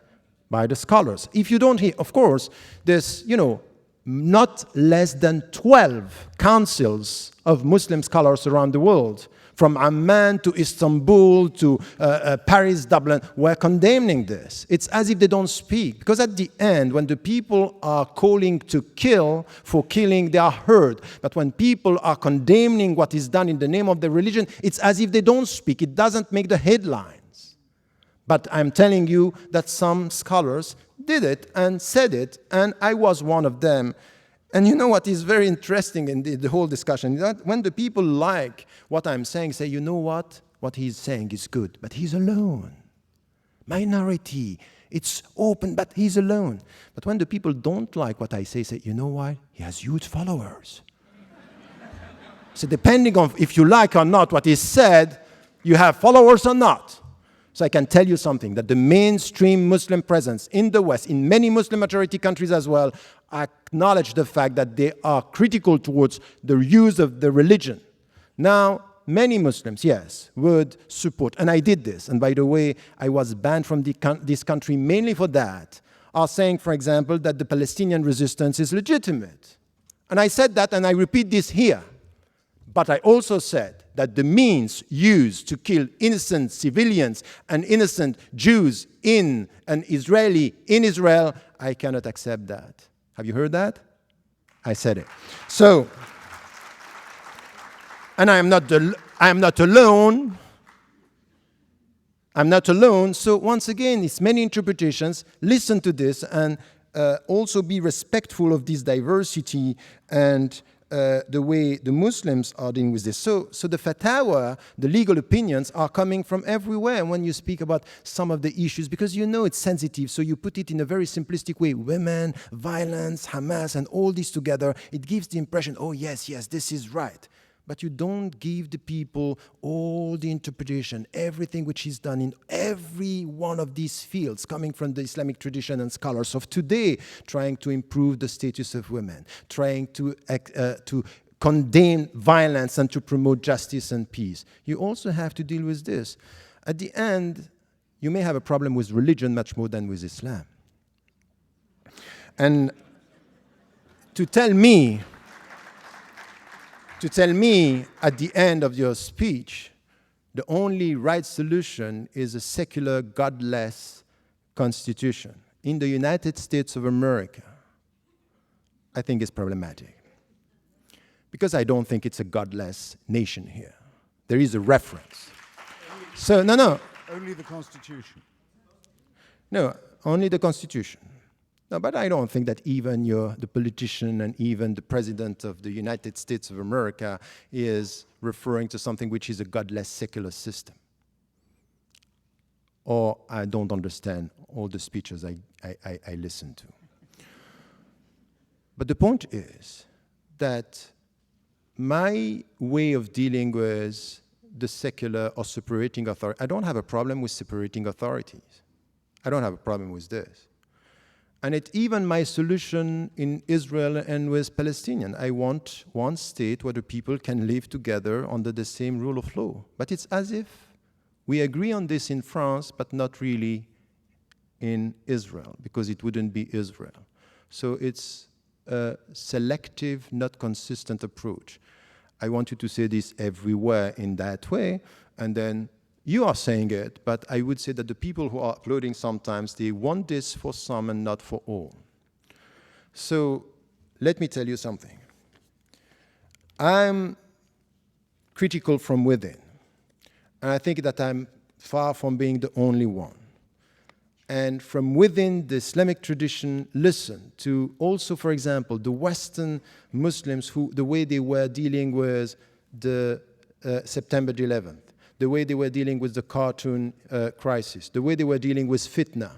by the scholars. If you don't hear, of course, there's, not less than 12 councils of Muslim scholars around the world, from Amman to Istanbul to Paris, Dublin, were condemning this. It's as if they don't speak. Because at the end, when the people are calling to kill for killing, they are heard. But when people are condemning what is done in the name of the religion, it's as if they don't speak. It doesn't make the headlines. But I'm telling you that some scholars did it and said it, and I was one of them. And you know what is very interesting in the whole discussion? That when the people like what I'm saying, say, you know what he's saying is good, but he's alone. Minority, it's open, but he's alone. But when the people don't like what I say, you know why? He has huge followers. So depending on if you like or not what is said, you have followers or not. So I can tell you something, that the mainstream Muslim presence in the West, in many Muslim majority countries as well, acknowledge the fact that they are critical towards the use of the religion. Now, many Muslims, yes, would support, and I did this, and by the way, I was banned from this country mainly for that, are saying, for example, that the Palestinian resistance is legitimate. And I said that, and I repeat this here. But I also said that the means used to kill innocent civilians and innocent Jews in Israel, I cannot accept that. Have you heard that? I said it. So, and I am not alone. I'm not alone. So once again, it's many interpretations. Listen to this and also be respectful of this diversity and the way the Muslims are dealing with this. So the fatwa, the legal opinions, are coming from everywhere when you speak about some of the issues, because you know it's sensitive, so you put it in a very simplistic way. Women, violence, Hamas, and all this together, it gives the impression, oh yes, this is right. But you don't give the people all the interpretation, everything which is done in every one of these fields, coming from the Islamic tradition and scholars of today, trying to improve the status of women, trying to condemn violence and to promote justice and peace. You also have to deal with this. At the end, you may have a problem with religion much more than with Islam. And to tell me at the end of your speech, the only right solution is a secular, godless constitution in the United States of America, I think is problematic. Because I don't think it's a godless nation here. There is a reference. So, no. Only the Constitution. No, only the Constitution. No, but I don't think that even the politician and even the president of the United States of America is referring to something which is a godless secular system. Or I don't understand all the speeches I listen to. But the point is that my way of dealing with the secular or separating authority, I don't have a problem with separating authorities. I don't have a problem with this. And it's even my solution in Israel and with Palestinians. I want one state where the people can live together under the same rule of law. But it's as if we agree on this in France, but not really in Israel, because it wouldn't be Israel. So it's a selective, not consistent approach. I want you to say this everywhere in that way, and then you are saying it, but I would say that the people who are uploading sometimes, they want this for some and not for all. So let me tell you something. I'm critical from within, and I think that I'm far from being the only one. And from within the Islamic tradition, listen to also, for example, the Western Muslims, who the way they were dealing with the September 11th, the way they were dealing with the cartoon crisis, the way they were dealing with fitna.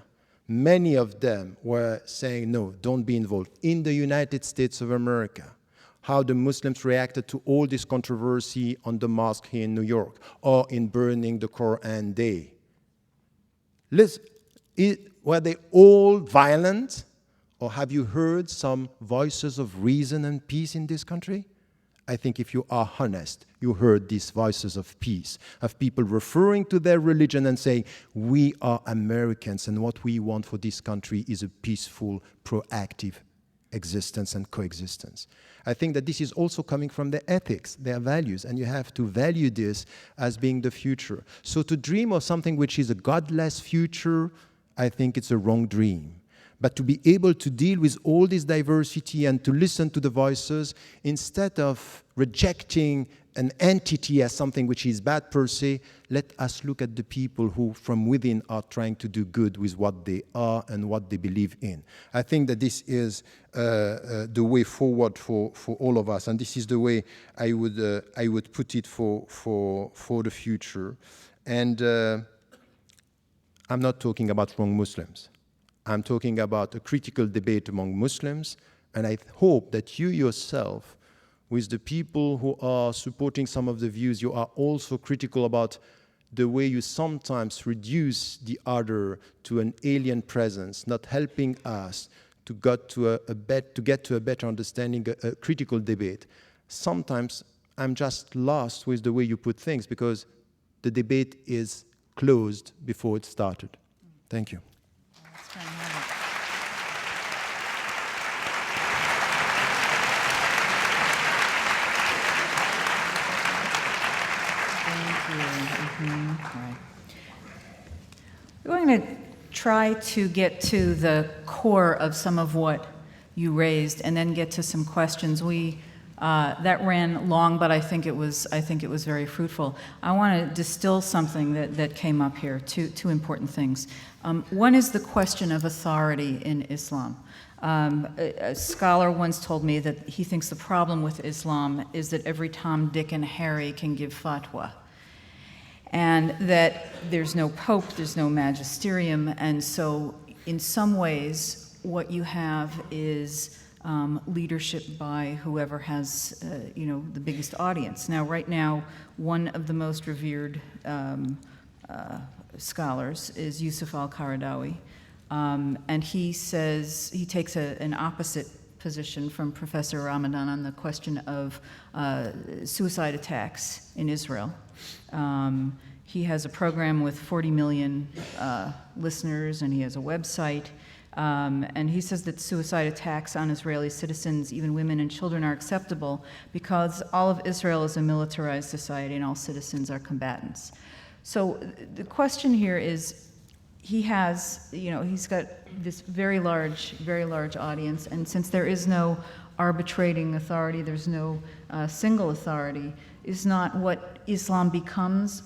Many of them were saying, no, don't be involved. In the United States of America, how the Muslims reacted to all this controversy on the mosque here in New York, or in burning the Quran Day. Listen, were they all violent? Or have you heard some voices of reason and peace in this country? I think if you are honest, you heard these voices of peace, of people referring to their religion and saying, we are Americans and what we want for this country is a peaceful, proactive existence and coexistence. I think that this is also coming from their ethics, their values, and you have to value this as being the future. So to dream of something which is a godless future, I think it's a wrong dream. But to be able to deal with all this diversity and to listen to the voices instead of rejecting an entity as something which is bad per se. Let us look at the people who from within are trying to do good with what they are and what they believe in. I think that this is the way forward for all of us, and this is the way I would put it for the future. And I'm not talking about wrong Muslims. I'm talking about a critical debate among Muslims, and I hope that you yourself, with the people who are supporting some of the views, you are also critical about the way you sometimes reduce the other to an alien presence, not helping us to get to a better understanding, a critical debate. Sometimes I'm just lost with the way you put things because the debate is closed before it started. Thank you. Right. We're going to try to get to the core of some of what you raised, and then get to some questions. That ran long, but I think it was very fruitful. I want to distill something that came up here. Two important things. One is the question of authority in Islam. A scholar once told me that he thinks the problem with Islam is that every Tom, Dick, and Harry can give fatwa, and that there's no pope, there's no magisterium, and so in some ways what you have is leadership by whoever has the biggest audience. Now, right now, one of the most revered scholars is Yusuf al-Qaradawi, and he says he takes an opposite position from Professor Ramadan on the question of suicide attacks in Israel. He has a program with 40 million listeners, and he has a website. And he says that suicide attacks on Israeli citizens, even women and children, are acceptable because all of Israel is a militarized society and all citizens are combatants. So the question here is, he's got this very large audience, and since there is no arbitrating authority, there's no single authority, is not what Islam becomes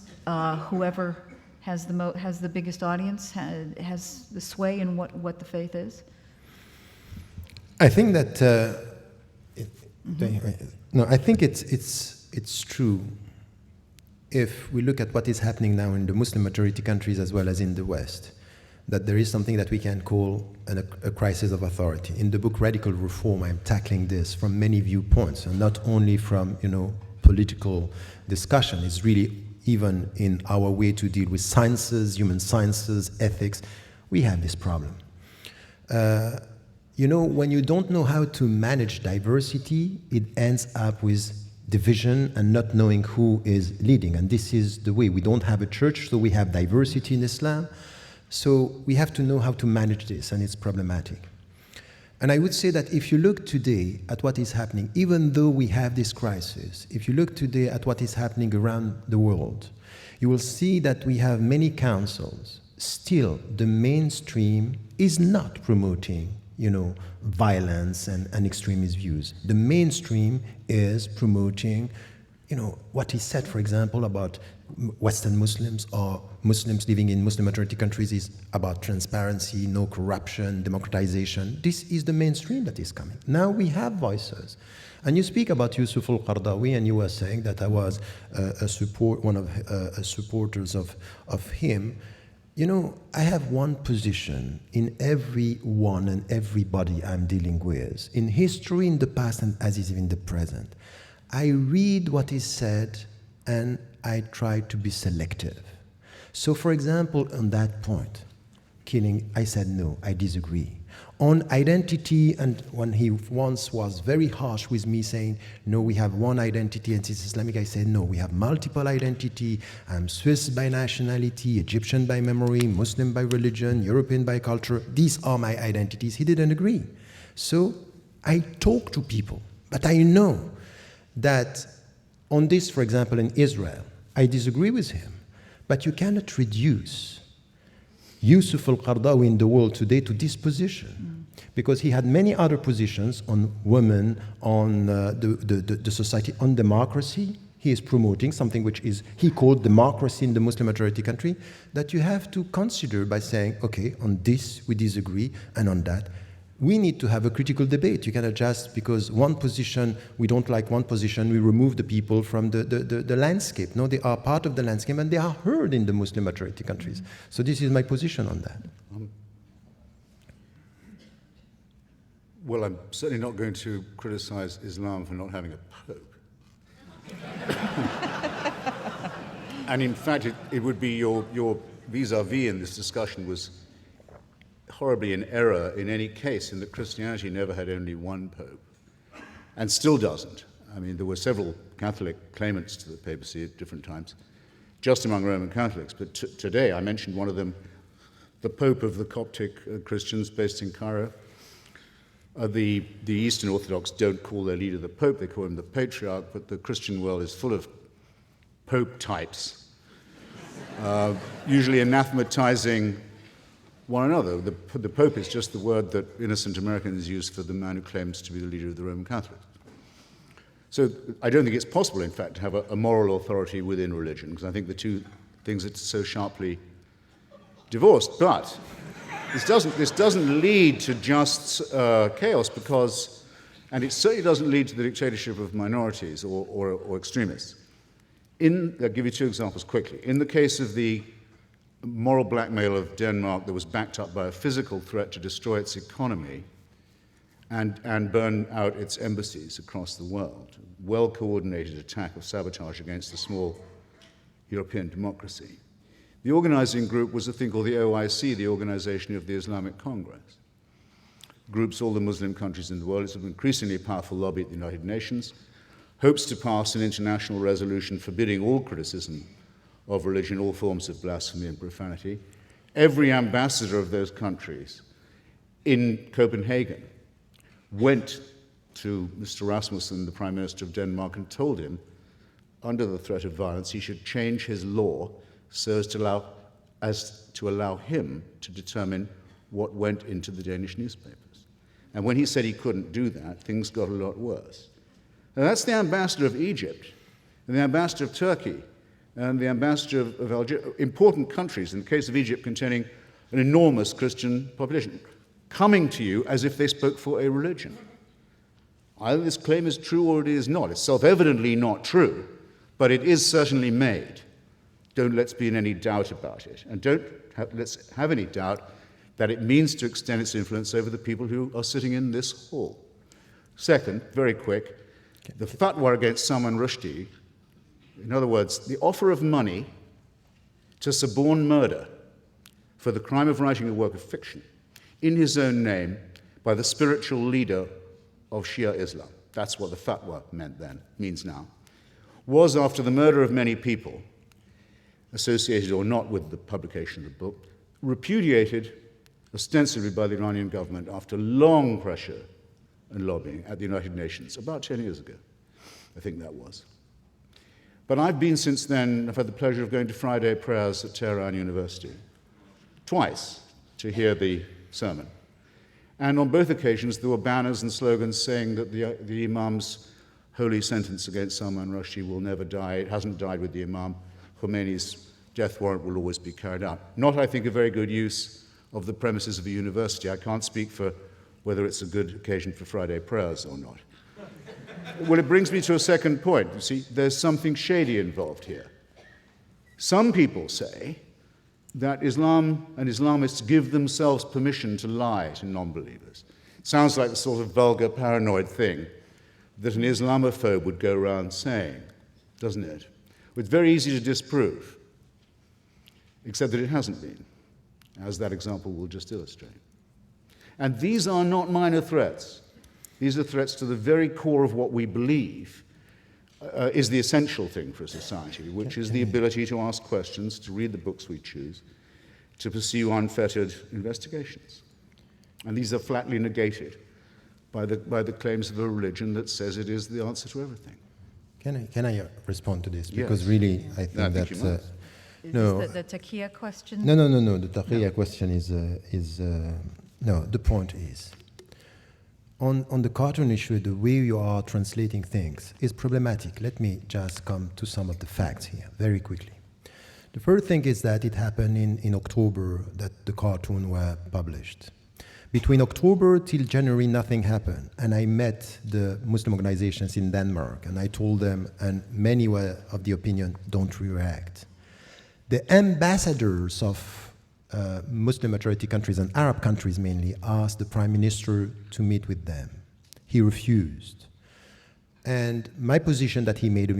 whoever has the biggest audience, has the sway in what the faith is? I think that I think it's true. If we look at what is happening now in the Muslim majority countries as well as in the West, that there is something that we can call a crisis of authority. In the book Radical Reform, I'm tackling this from many viewpoints, and not only from political discussion. It's really even in our way to deal with sciences, human sciences, ethics, we have this problem. When you don't know how to manage diversity, it ends up with division and not knowing who is leading. And this is the way. We don't have a church, so we have diversity in Islam. So we have to know how to manage this, and it's problematic. And I would say that if you look today at what is happening, even though we have this crisis, if you look today at what is happening around the world, you will see that we have many councils. Still, the mainstream is not promoting, violence and extremist views. The mainstream is promoting, what is said, for example, about Western Muslims or Muslims living in Muslim majority countries is about transparency, no corruption, democratization. This is the mainstream that is coming. Now we have voices. And you speak about Yusuf al-Qaradawi, and you were saying that I was one of supporters of him. I have one position in everyone and everybody I'm dealing with, in history, in the past, and as is in the present. I read what is said, and I try to be selective. So, for example, on that point, killing, I said no, I disagree. On identity, and when he once was very harsh with me saying, no, we have one identity and it's Islamic, I said, no, we have multiple identity. I'm Swiss by nationality, Egyptian by memory, Muslim by religion, European by culture. These are my identities. He didn't agree. So I talk to people, but I know that on this, for example, in Israel, I disagree with him, but you cannot reduce Yusuf al-Qaradawi in the world today to this position, because he had many other positions on women, on the society, on democracy. he is promoting something which is, he called democracy in the Muslim majority country, that you have to consider by saying, okay, on this we disagree, and on that we need to have a critical debate. You cannot just, because one position, we don't like one position, we remove the people from the landscape. No, they are part of the landscape and they are heard in the Muslim majority countries. So this is my position on that. Well, I'm certainly not going to criticize Islam for not having a pope. And in fact, it would be your vis-a-vis in this discussion was horribly in error in any case, in that Christianity never had only one pope, and still doesn't. I mean, there were several Catholic claimants to the papacy at different times, just among Roman Catholics, but today, I mentioned one of them, the Pope of the Coptic Christians based in Cairo. The Eastern Orthodox don't call their leader the Pope, they call him the Patriarch, but the Christian world is full of Pope types, usually anathematizing one another. The Pope is just the word that innocent Americans use for the man who claims to be the leader of the Roman Catholics. So I don't think it's possible, in fact, to have a moral authority within religion, because I think the two things are so sharply divorced. But this doesn't lead to just chaos, because, and it certainly doesn't lead to the dictatorship of minorities or extremists. I'll give you two examples quickly. In the case of the moral blackmail of Denmark that was backed up by a physical threat to destroy its economy and burn out its embassies across the world, well-coordinated attack of sabotage against a small European democracy. The organizing group was a thing called the OIC, the Organization of the Islamic Congress. Groups all the Muslim countries in the world. It's an increasingly powerful lobby at the United Nations, hopes to pass an international resolution forbidding all criticism of religion, all forms of blasphemy and profanity. Every ambassador of those countries in Copenhagen went to Mr. Rasmussen, the Prime Minister of Denmark, and told him, under the threat of violence, he should change his law so as to allow him to determine what went into the Danish newspapers. And when he said he couldn't do that, things got a lot worse. Now, that's the ambassador of Egypt, and the ambassador of Turkey, and the ambassador of Algeria, important countries, in the case of Egypt, containing an enormous Christian population, coming to you as if they spoke for a religion. Either this claim is true or it is not. It's self-evidently not true, but it is certainly made. Let's be in any doubt about it. And let's have any doubt that it means to extend its influence over the people who are sitting in this hall. Second, very quick, the fatwa against Salman Rushdie, in other words, the offer of money to suborn murder for the crime of writing a work of fiction in his own name by the spiritual leader of Shia Islam, that's what the fatwa meant then, means now, was, after the murder of many people, associated or not with the publication of the book, repudiated ostensibly by the Iranian government after long pressure and lobbying at the United Nations, about 10 years ago, I think that was. But I've been since then, I've had the pleasure of going to Friday prayers at Tehran University, twice, to hear the sermon. And on both occasions, there were banners and slogans saying that the Imam's holy sentence against Salman Rushdie will never die. It hasn't died with the Imam. Khomeini's death warrant will always be carried out. Not, I think, a very good use of the premises of a university. I can't speak for whether it's a good occasion for Friday prayers or not. Well, it brings me to a second point. You see, there's something shady involved here. Some people say that Islam and Islamists give themselves permission to lie to non-believers. It sounds like the sort of vulgar, paranoid thing that an Islamophobe would go around saying, doesn't it? It's very easy to disprove, except that it hasn't been, as that example will just illustrate. And these are not minor threats. These are threats to the very core of what we believe is the essential thing for a society, which is the ability to ask questions, to read the books we choose, to pursue unfettered investigations. And these are flatly negated by the claims of a religion that says it is the answer to everything. Can I respond to this? Because Yes. really, I think that Is no, this the taqiyya question? no. The taqiyya question is no. The point is, on the cartoon issue, the way you are translating things is problematic. Let me just come to some of the facts here very quickly. The first thing is that it happened in October that the cartoon were published. Between October till January, nothing happened. And I met the Muslim organizations in Denmark, and I told them, and many were of the opinion, don't react. The ambassadors of Muslim majority countries and Arab countries mainly asked the Prime Minister to meet with them. He refused. And my position that he made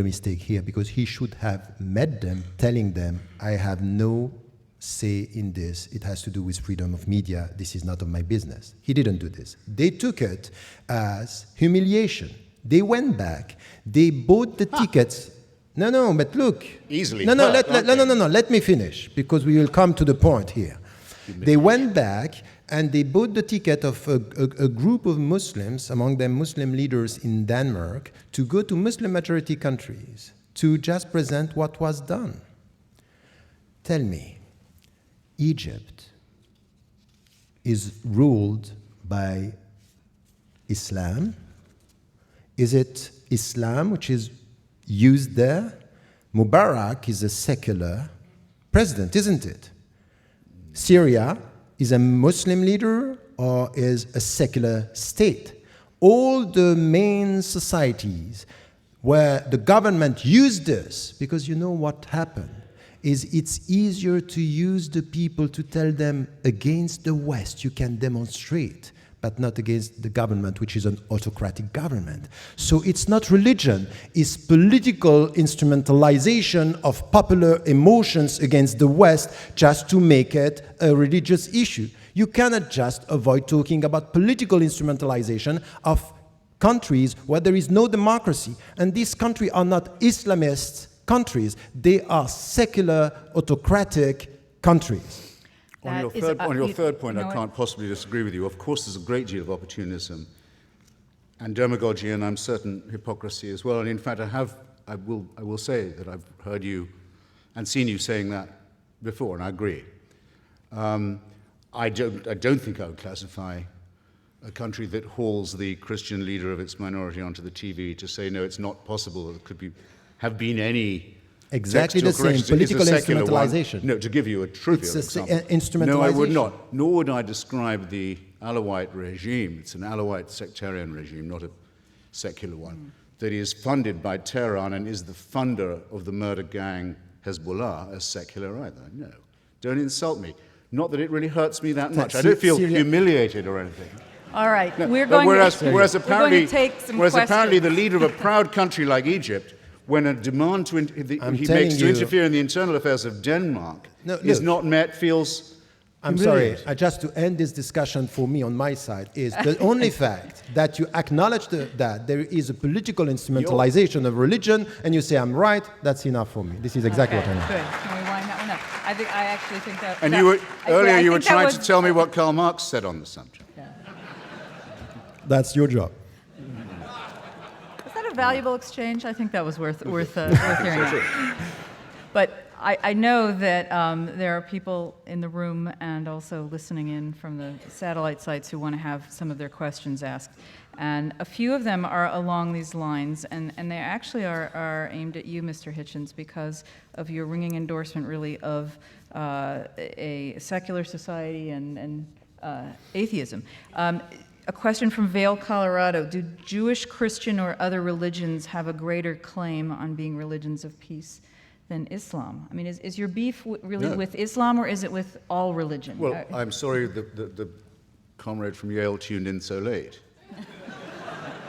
a mistake here, because he should have met them, telling them, I have no say in this. It has to do with freedom of media. This is not of my business. He didn't do this. They took it as humiliation. They went back. They bought the tickets. No, but look. Easily. No, let me finish, because we will come to the point here. They went back and they bought the ticket of a group of Muslims, among them Muslim leaders in Denmark, to go to Muslim majority countries to just present what was done. Tell me, Egypt is ruled by Islam? Is it Islam which is used there? Mubarak is a secular president, isn't it? Syria is a Muslim leader or is a secular state? All the main societies where the government used this, because you know what happened, is it's easier to use the people to tell them against the West you can demonstrate, but not against the government, which is an autocratic government. So it's not religion, it's political instrumentalization of popular emotions against the West just to make it a religious issue. You cannot just avoid talking about political instrumentalization of countries where there is no democracy. And these countries are not Islamist countries, they are secular, autocratic countries. On your third point, I can't possibly disagree with you. Of course, there's a great deal of opportunism and demagogy, and I'm certain hypocrisy as well. And in fact, I will say that I've heard you and seen you saying that before, and I agree. I don't think I would classify a country that hauls the Christian leader of its minority onto the TV to say, no, it's not possible, there could have been any exactly the same political instrumentalization. No, to give you a trivial example. Instrumentalization. No, I would not. Nor would I describe the Alawite regime. It's an Alawite sectarian regime, not a secular one, that is funded by Tehran and is the funder of the murder gang Hezbollah as secular either. No, don't insult me. Not that it really hurts me that much. I don't feel humiliated or anything. All right, no, we're going to take some whereas questions. Apparently the leader of a proud country like Egypt, when a demand he makes to interfere in the internal affairs of Denmark is not met, feels I'm sorry, just to end this discussion for me on my side is the only fact that you acknowledge that there is a political instrumentalization of religion and you say I'm right, that's enough for me. This is exactly what I mean. Good. Can we wind that one up? I actually think that... And earlier you were trying to tell me what Karl Marx said on the subject. Yeah. That's your job. Was that a valuable exchange? I think that was worth hearing out. But I know that there are people in the room and also listening in from the satellite sites who want to have some of their questions asked. And a few of them are along these lines, and they actually are aimed at you, Mr. Hitchens, because of your ringing endorsement, really, of a secular society and atheism. A question from Vail, Colorado. Do Jewish, Christian, or other religions have a greater claim on being religions of peace than Islam? I mean, is your beef really with Islam, or is it with all religion? Well, I'm sorry the comrade from Yale tuned in so late.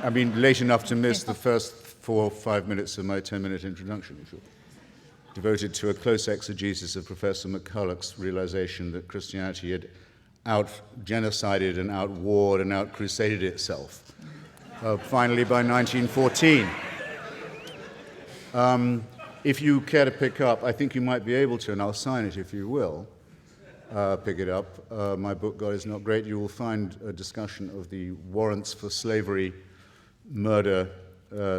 I mean, late enough to miss the first 4 or 5 minutes of my 10-minute introduction, devoted to a close exegesis of Professor McCulloch's realization that Christianity had out-genocided and out-warred and out-crusaded itself, finally by 1914. If you care to pick up, I think you might be able to, and I'll sign it if you will, pick it up. My book, God is Not Great, you will find a discussion of the warrants for slavery, murder,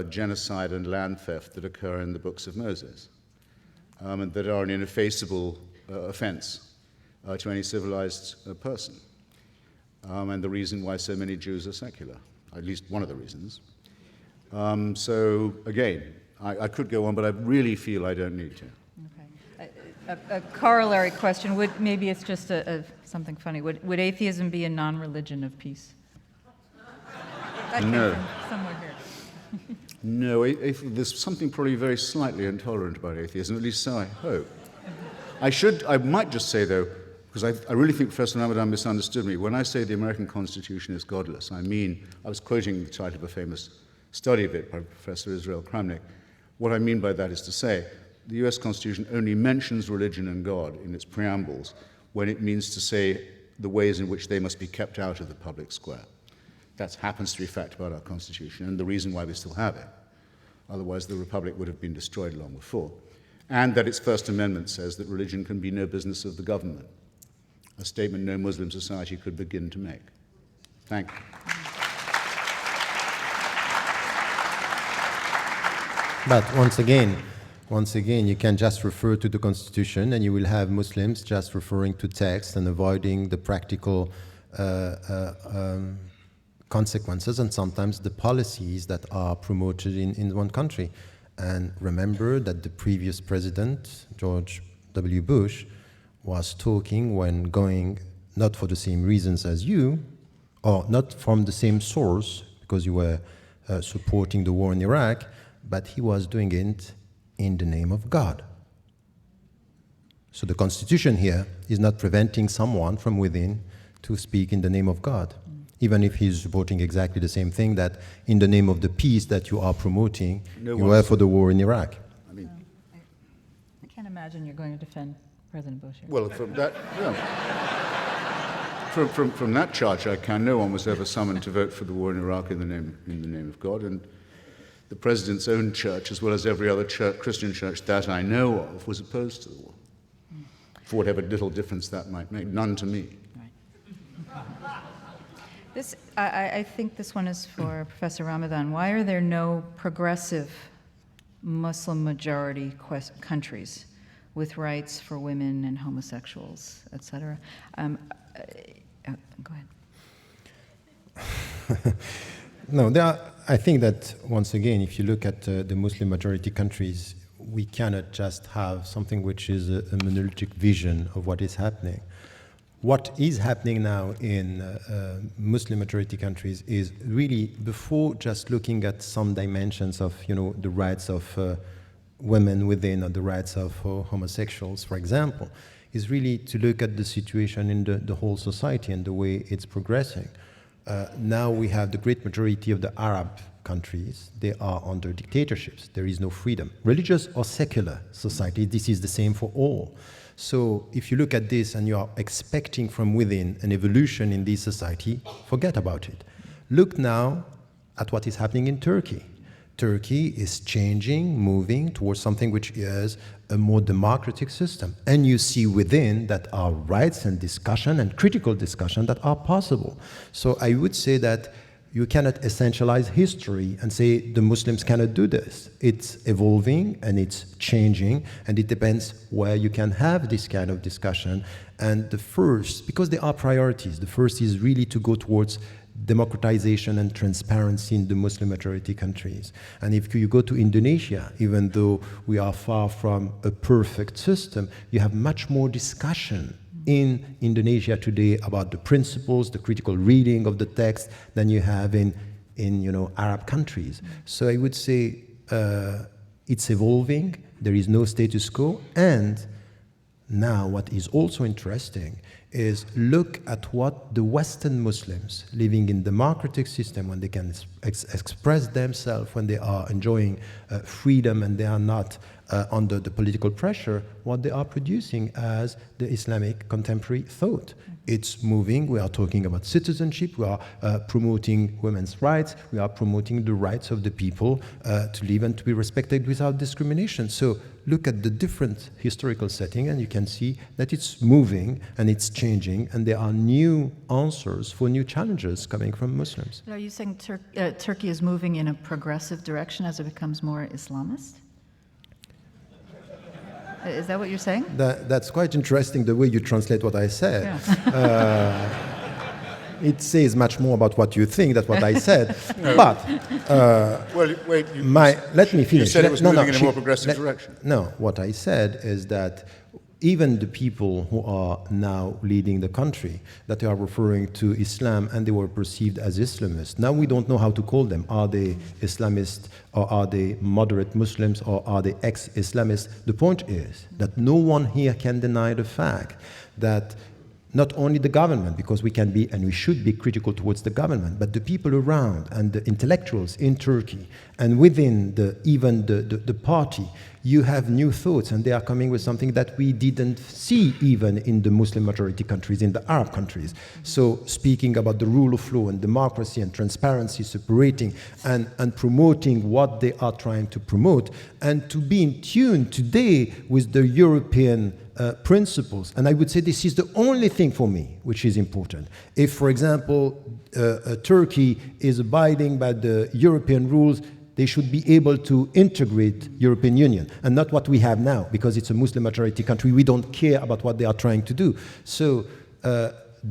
genocide, and land theft that occur in the books of Moses, and that are an ineffaceable offense to any civilized person. and the reason why so many Jews are secular, at least one of the reasons. So again, I could go on, but I really feel I don't need to. Okay. A corollary question, maybe it's just something funny. Would atheism be a non-religion of peace? That came No. from somewhere here. No, there's something probably very slightly intolerant about atheism, at least so I hope. I might just say, though, because I really think Professor Ramadan misunderstood me. When I say the American Constitution is godless, I mean, I was quoting the title of a famous study of it by Professor Israel Kramnik. What I mean by that is to say, the US Constitution only mentions religion and God in its preambles when it means to say the ways in which they must be kept out of the public square. That happens to be a fact about our Constitution and the reason why we still have it. Otherwise, the Republic would have been destroyed long before. And that its First Amendment says that religion can be no business of the government, a statement no Muslim society could begin to make. Thank you. But once again, you can just refer to the Constitution and you will have Muslims just referring to text and avoiding the practical consequences and sometimes the policies that are promoted in one country. And remember that the previous president, George W. Bush, was talking when going not for the same reasons as you, or not from the same source, because you were supporting the war in Iraq, but he was doing it in the name of God. So the Constitution here is not preventing someone from within to speak in the name of God, even if he's supporting exactly the same thing that in the name of the peace that you are promoting, you were for the war in Iraq. I mean, I can't imagine you're going to defend President Bush here. well, from that, from that charge, I can. No one was ever summoned to vote for the war in Iraq in the name of God, and the president's own church, as well as every other Christian church that I know of, was opposed to the war, for whatever little difference that might make. None to me. I think this one is for Professor Ramadan. Why are there no progressive Muslim majority countries with rights for women and homosexuals, etc.? Go ahead. No, I think that, once again, if you look at the Muslim majority countries, we cannot just have something which is a monolithic vision of what is happening. What is happening now in Muslim majority countries is really, before just looking at some dimensions of, the rights of women within or the rights of homosexuals, for example, is really to look at the situation in the whole society and the way it's progressing. Now we have the great majority of the Arab countries, they are under dictatorships. There is no freedom. Religious or secular society, this is the same for all. So if you look at this and you are expecting from within an evolution in this society, forget about it. Look now at what is happening in Turkey. Turkey is changing, moving towards something which is a more democratic system. And you see within that are rights and discussion and critical discussion that are possible. So I would say that you cannot essentialize history and say the Muslims cannot do this. It's evolving and it's changing, and it depends where you can have this kind of discussion. And the first, because there are priorities, the first is really to go towards democratization and transparency in the Muslim majority countries. And if you go to Indonesia, even though we are far from a perfect system, you have much more discussion in Indonesia today about the principles, the critical reading of the text than you have in Arab countries. So I would say it's evolving, there is no status quo, and now what is also interesting is look at what the Western Muslims living in democratic system, when they can express themselves, when they are enjoying freedom and they are not under the political pressure, what they are producing as the Islamic contemporary thought. It's moving. We are talking about citizenship. We are promoting women's rights. We are promoting the rights of the people to live and to be respected without discrimination. So look at the different historical setting and you can see that it's moving and it's changing, and there are new answers for new challenges coming from Muslims. Are you saying Turkey is moving in a progressive direction as it becomes more Islamist? Is that what you're saying? That's quite interesting, the way you translate what I said. Yeah. it says much more about what you think than what I said. But Well, wait, let me finish. You said it was moving in a more she- progressive let- direction. No, what I said is that even the people who are now leading the country, that they are referring to Islam and they were perceived as Islamists. Now we don't know how to call them. Are they Islamists, or are they moderate Muslims, or are they ex-Islamists? The point is that no one here can deny the fact that not only the government, because we can be and we should be critical towards the government, but the people around and the intellectuals in Turkey and within even the party, you have new thoughts, and they are coming with something that we didn't see even in the Muslim majority countries, in the Arab countries. So speaking about the rule of law and democracy and transparency, separating and promoting what they are trying to promote, and to be in tune today with the European principles. And I would say this is the only thing for me which is important. If, for example, Turkey is abiding by the European rules, they should be able to integrate European Union, and not what we have now, because it's a Muslim majority country. We don't care about what they are trying to do. So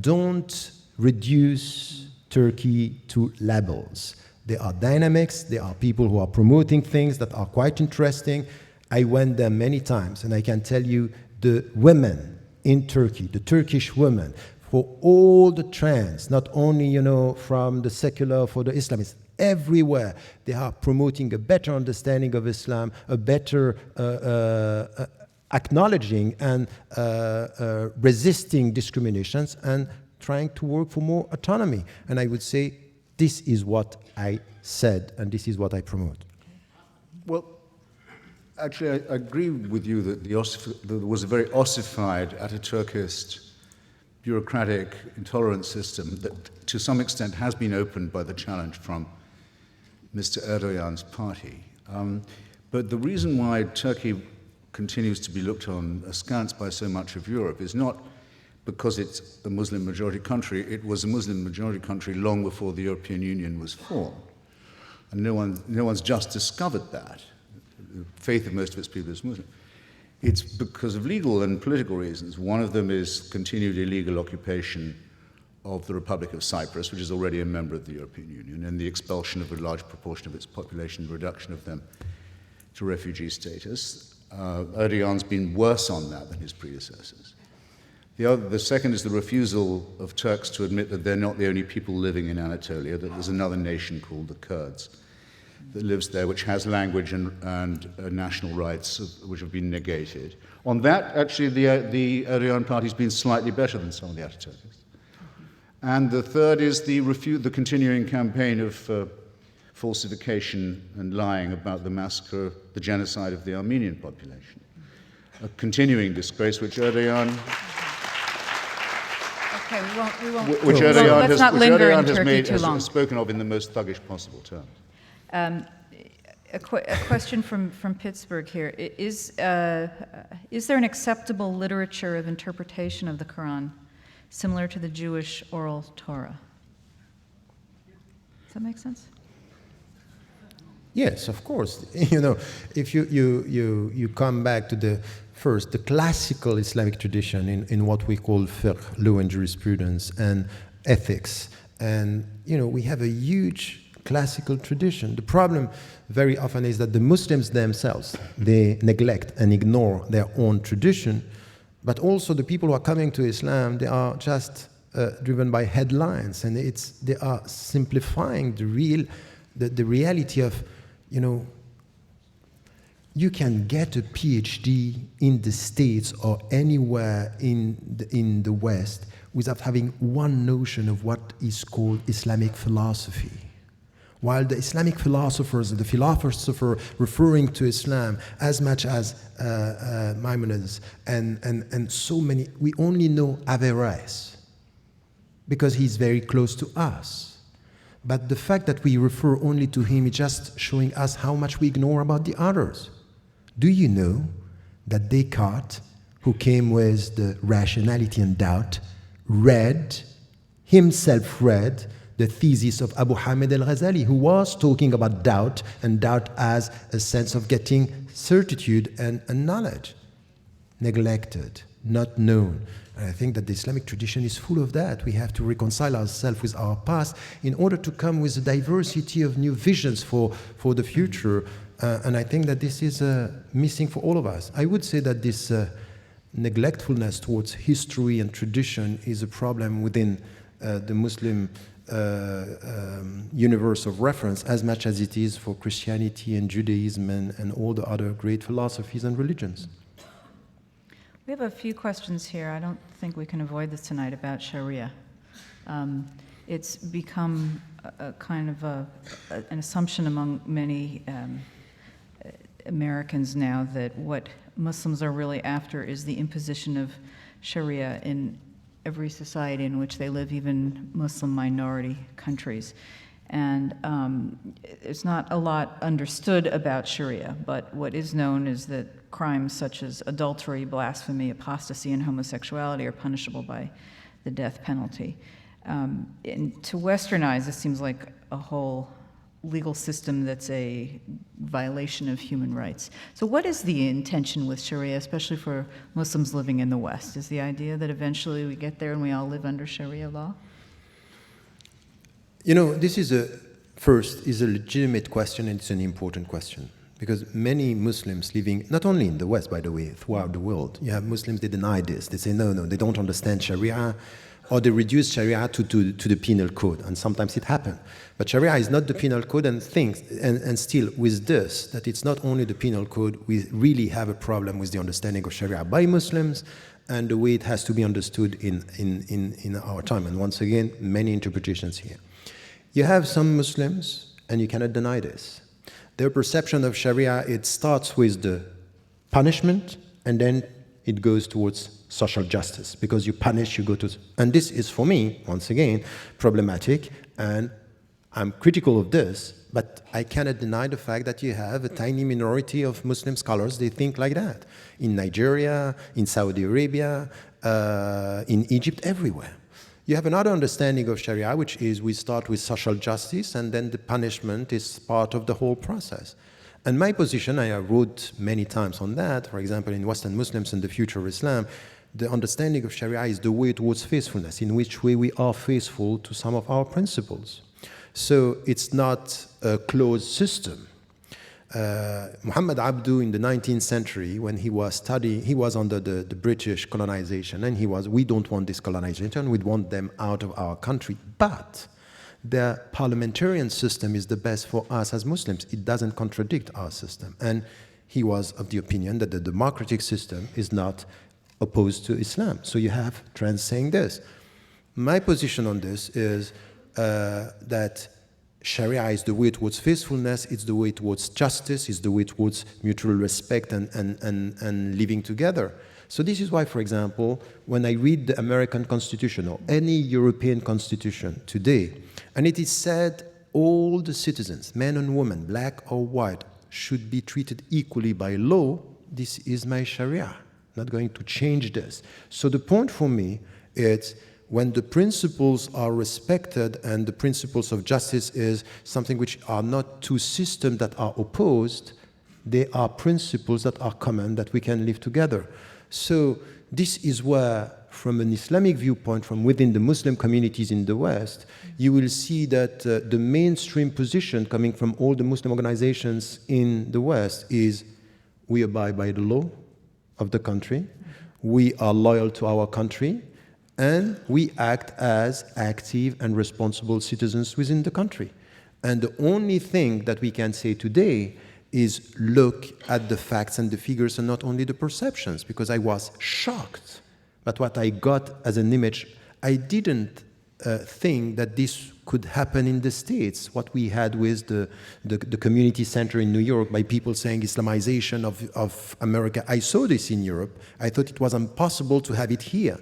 don't reduce Turkey to labels. There are dynamics, there are people who are promoting things that are quite interesting. I went there many times, and I can tell you the women in Turkey, the Turkish women, for all the trends, not only, from the secular, for the Islamists, everywhere they are promoting a better understanding of Islam, a better acknowledging and resisting discriminations, and trying to work for more autonomy. And I would say this is what I said, and this is what I promote. Well, actually, I agree with you that there was a very ossified, Ataturkist, bureaucratic, intolerant system that to some extent has been opened by the challenge from Mr. Erdogan's party. But the reason why Turkey continues to be looked on askance by so much of Europe is not because it's a Muslim majority country. It was a Muslim majority country long before the European Union was formed. And no one's just discovered that. The faith of most of its people is Muslim. It's because of legal and political reasons. One of them is continued illegal occupation of the Republic of Cyprus, which is already a member of the European Union, and the expulsion of a large proportion of its population, the reduction of them to refugee status. Erdogan's been worse on that than his predecessors. The second is the refusal of Turks to admit that they're not the only people living in Anatolia, that there's another nation called the Kurds that lives there, which has language and national rights which have been negated. On that, actually, the Erdogan party's been slightly better than some of the Ataturks. And the third is the continuing campaign of falsification and lying about the massacre, the genocide of the Armenian population. A continuing disgrace which Erdogan... Okay, we won't. Which Erdogan Let's not linger in has Turkey too long. spoken of in the most thuggish possible terms. A question from Pittsburgh here. Is there an acceptable literature of interpretation of the Quran similar to the Jewish oral Torah? Does that make sense? Yes, of course. If you come back to the classical Islamic tradition in what we call fiqh, law and jurisprudence, and ethics, and we have a huge classical tradition. The problem very often is that the Muslims themselves, they neglect and ignore their own tradition, but also the people who are coming to Islam, they are just driven by headlines, and they are simplifying the reality of, you can get a PhD in the States or anywhere in the West without having one notion of what is called Islamic philosophy. While the Islamic philosophers, the philosopher referring to Islam as much as Maimonides and so many, we only know Averroes because he's very close to us. But the fact that we refer only to him is just showing us how much we ignore about the others. Do you know that Descartes, who came with the rationality and doubt, himself read the thesis of Abu Hamid al-Ghazali, who was talking about doubt, and doubt as a sense of getting certitude and knowledge. Neglected, not known. And I think that the Islamic tradition is full of that. We have to reconcile ourselves with our past in order to come with a diversity of new visions for the future. And I think that this is missing for all of us. I would say that this neglectfulness towards history and tradition is a problem within the Muslim universe of reference as much as it is for Christianity and Judaism and all the other great philosophies and religions. We have a few questions here. I don't think we can avoid this tonight about Sharia. It's become a kind of an assumption among many Americans now that what Muslims are really after is the imposition of Sharia in every society in which they live, even Muslim minority countries. And it's not a lot understood about Sharia, but what is known is that crimes such as adultery, blasphemy, apostasy, and homosexuality are punishable by the death penalty. And to Westernize, this seems like a whole legal system that's a violation of human rights. So what is the intention with Sharia, especially for Muslims living in the West? Is the idea that eventually we get there and we all live under Sharia law? You know, this is a legitimate question, and it's an important question. Because many Muslims living, not only in the West, by the way, throughout the world, you have Muslims, they deny this. They say, no, they don't understand Sharia, or they reduce Sharia to the penal code, and sometimes it happens. But Sharia is not the penal code, and still with this, that it's not only the penal code, we really have a problem with the understanding of Sharia by Muslims, and the way it has to be understood in our time. And once again, many interpretations here. You have some Muslims, and you cannot deny this. Their perception of Sharia, it starts with the punishment, and then it goes towards social justice. Because you punish, you go to... And this is, for me, once again, problematic, and I'm critical of this, but I cannot deny the fact that you have a tiny minority of Muslim scholars, they think like that. In Nigeria, in Saudi Arabia, in Egypt, everywhere. You have another understanding of Sharia, which is we start with social justice, and then the punishment is part of the whole process. And my position, I wrote many times on that, for example, in Western Muslims and the Future of Islam, the understanding of Sharia is the way towards faithfulness, in which way we are faithful to some of our principles. So it's not a closed system. Muhammad Abdu in the 19th century, when he was studying, he was under the British colonization, and we don't want this colonization, we want them out of our country. But the parliamentarian system is the best for us as Muslims. It doesn't contradict our system. And he was of the opinion that the democratic system is not opposed to Islam. So you have trends saying this. My position on this is that Sharia is the way towards faithfulness, it's the way towards justice, it's the way towards mutual respect and living together. So this is why, for example, when I read the American Constitution or any European constitution today, and it is said all the citizens, men and women, black or white, should be treated equally by law, this is my Sharia. I'm not going to change this. So the point for me is when the principles are respected, and the principles of justice is something which are not two systems that are opposed, they are principles that are common, that we can live together. So this is where, from an Islamic viewpoint, from within the Muslim communities in the West, you will see that the mainstream position coming from all the Muslim organizations in the West is we abide by the law of the country, we are loyal to our country, and we act as active and responsible citizens within the country. And the only thing that we can say today is look at the facts and the figures and not only the perceptions, because I was shocked at what I got as an image. I didn't think that this could happen in the States, what we had with the community center in New York by people saying Islamization of America. I saw this in Europe. I thought it was impossible to have it here.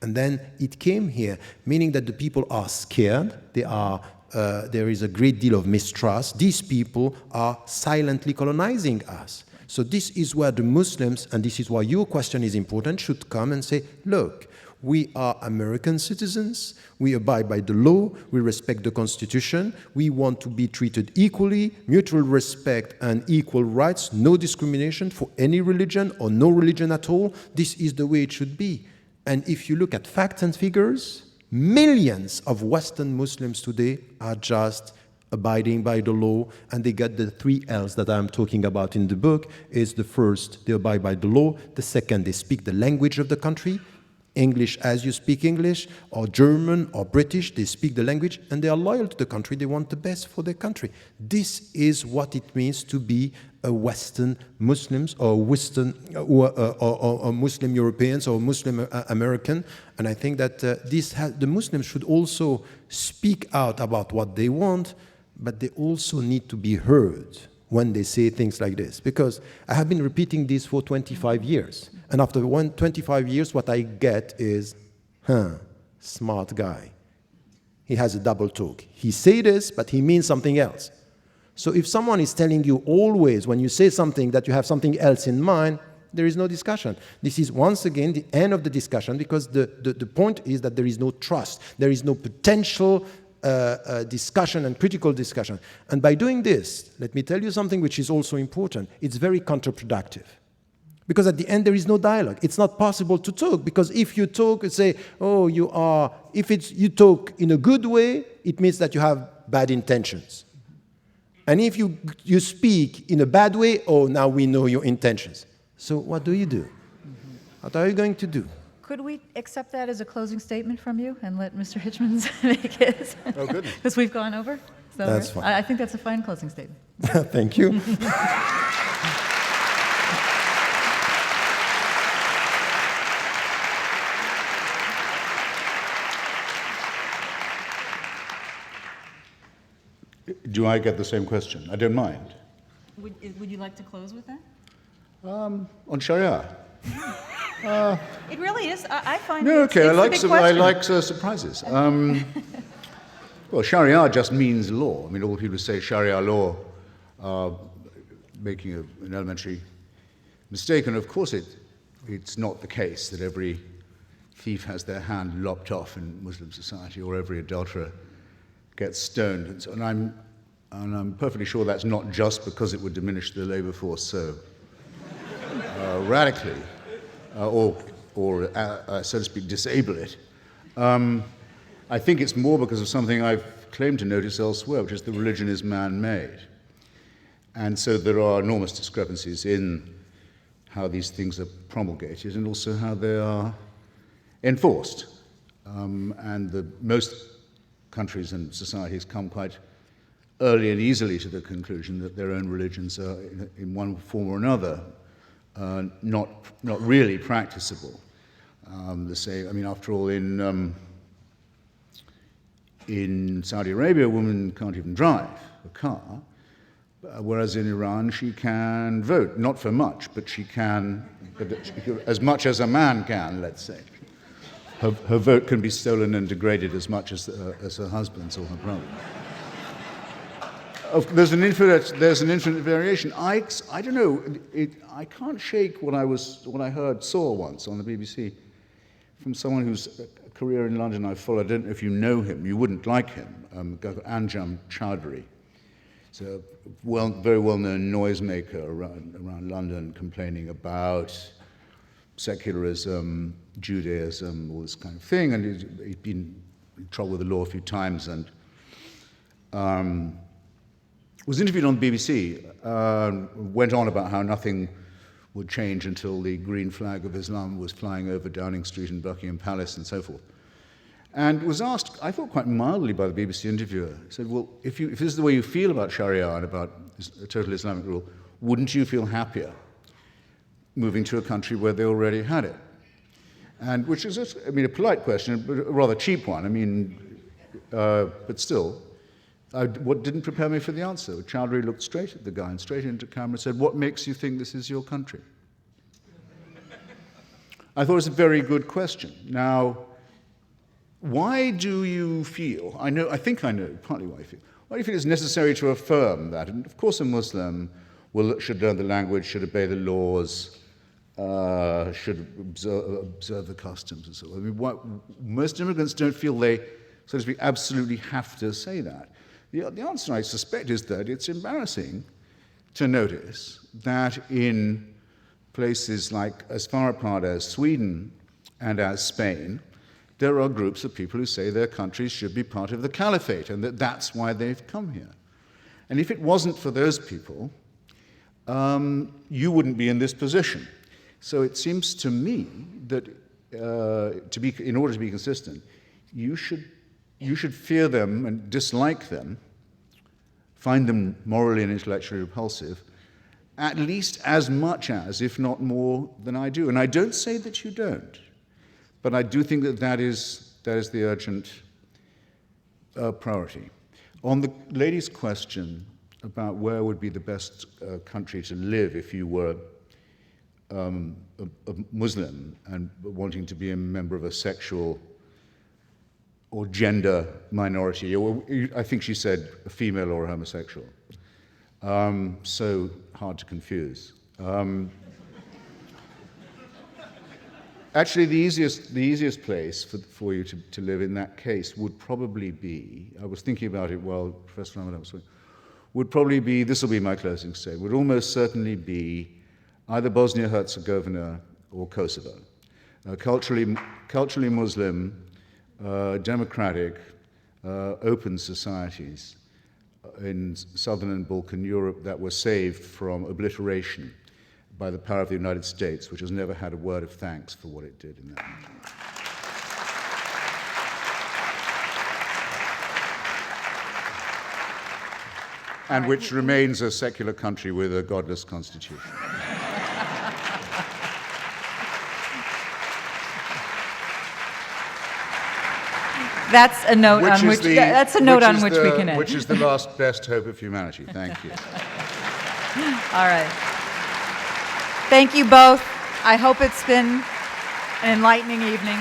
And then it came here, meaning that the people are scared, there is a great deal of mistrust. These people are silently colonizing us. So this is where the Muslims, and this is why your question is important, should come and say, look, we are American citizens, we abide by the law, we respect the Constitution, we want to be treated equally, mutual respect and equal rights, no discrimination for any religion or no religion at all. This is the way it should be. And if you look at facts and figures, millions of Western Muslims today are just abiding by the law, and they get the 3 L's that I'm talking about in the book. Is the first, they abide by the law. The second, they speak the language of the country, English as you speak English, or German or British, they speak the language, and they are loyal to the country, they want the best for their country. This is what it means to be a Western Muslims, or Western, or Muslim Europeans, or Muslim American, and I think that the Muslims should also speak out about what they want, but they also need to be heard when they say things like this, because I have been repeating this for 25 years. And after 25 years, what I get is, smart guy. He has a double talk. He say this, but he means something else. So if someone is telling you always, when you say something, that you have something else in mind, there is no discussion. This is, once again, the end of the discussion, because the point is that there is no trust. There is no potential discussion and critical discussion. And by doing this, let me tell you something which is also important. It's very counterproductive. Because at the end, there is no dialogue. It's not possible to talk, because if you talk and say, you talk in a good way, it means that you have bad intentions. And if you speak in a bad way, now we know your intentions. So what do you do? What are you going to do? Could we accept that as a closing statement from you and let Mr. Hitchmans make his? Oh, goodness. Because we've gone over? So That's fine. I think that's a fine closing statement. Thank you. Do I get the same question? I don't mind. Would you like to close with that? On Sharia? It really is. I find No, it's okay, a big question. I like surprises. Well, Sharia just means law. I mean, all the people who say Sharia law are making an elementary mistake, and of course it's not the case that every thief has their hand lopped off in Muslim society, or every adulterer gets stoned, and so on. And I'm perfectly sure that's not just because it would diminish the labor force so radically, or so to speak, disable it. I think it's more because of something I've claimed to notice elsewhere, which is that religion is man-made. And so there are enormous discrepancies in how these things are promulgated and also how they are enforced. And most countries and societies come quite early and easily to the conclusion that their own religions are, in one form or another, not really practicable. After all, in Saudi Arabia, a woman can't even drive a car, whereas in Iran she can vote, not for much, but she can, as much as a man can, let's say. Her vote can be stolen and degraded as much as her husband's or her brother's. There's an infinite variation. I don't know. I can't shake what I saw once on the BBC from someone whose career in London I followed. I don't know if you know him. You wouldn't like him. A guy called Anjum Chowdhury. He's a very well-known noisemaker around London, complaining about secularism, Judaism, all this kind of thing. And he'd been in trouble with the law a few times, and was interviewed on the BBC, went on about how nothing would change until the green flag of Islam was flying over Downing Street and Buckingham Palace and so forth. And was asked, I thought quite mildly by the BBC interviewer, he said, well, if this is the way you feel about Sharia and about total Islamic rule, wouldn't you feel happier moving to a country where they already had it? And which is, a polite question, but a rather cheap one. But still. What didn't prepare me for the answer? Chowdhury looked straight at the guy and straight into camera and said, what makes you think this is your country? I thought it was a very good question. Now, why do you feel, I think I know partly why you feel, why do you feel it's necessary to affirm that? And of course a Muslim should learn the language, should obey the laws, should observe the customs and so on. Most immigrants don't feel they, so to speak, absolutely have to say that. The answer, I suspect, is that it's embarrassing to notice that in places like as far apart as Sweden and as Spain, there are groups of people who say their countries should be part of the caliphate and that that's why they've come here. And if it wasn't for those people, you wouldn't be in this position. So it seems to me that in order to be consistent, you should fear them and dislike them, find them morally and intellectually repulsive, at least as much as, if not more, than I do. And I don't say that you don't, but I do think that that is the urgent priority. On the lady's question about where would be the best country to live if you were a Muslim and wanting to be a member of a sexual or gender minority, or I think she said a female or a homosexual. So hard to confuse. Actually, the easiest place for you to live in that case would probably be, I was thinking about it while Professor Ramadan was talking, would probably be, this will be my closing statement, would almost certainly be either Bosnia-Herzegovina or Kosovo. Culturally Muslim, democratic, open societies in southern and Balkan Europe that were saved from obliteration by the power of the United States, which has never had a word of thanks for what it did in that region. And which remains a secular country with a godless constitution. That's a note on which we can end. Which is the last best hope of humanity. Thank you. All right. Thank you both. I hope it's been an enlightening evening.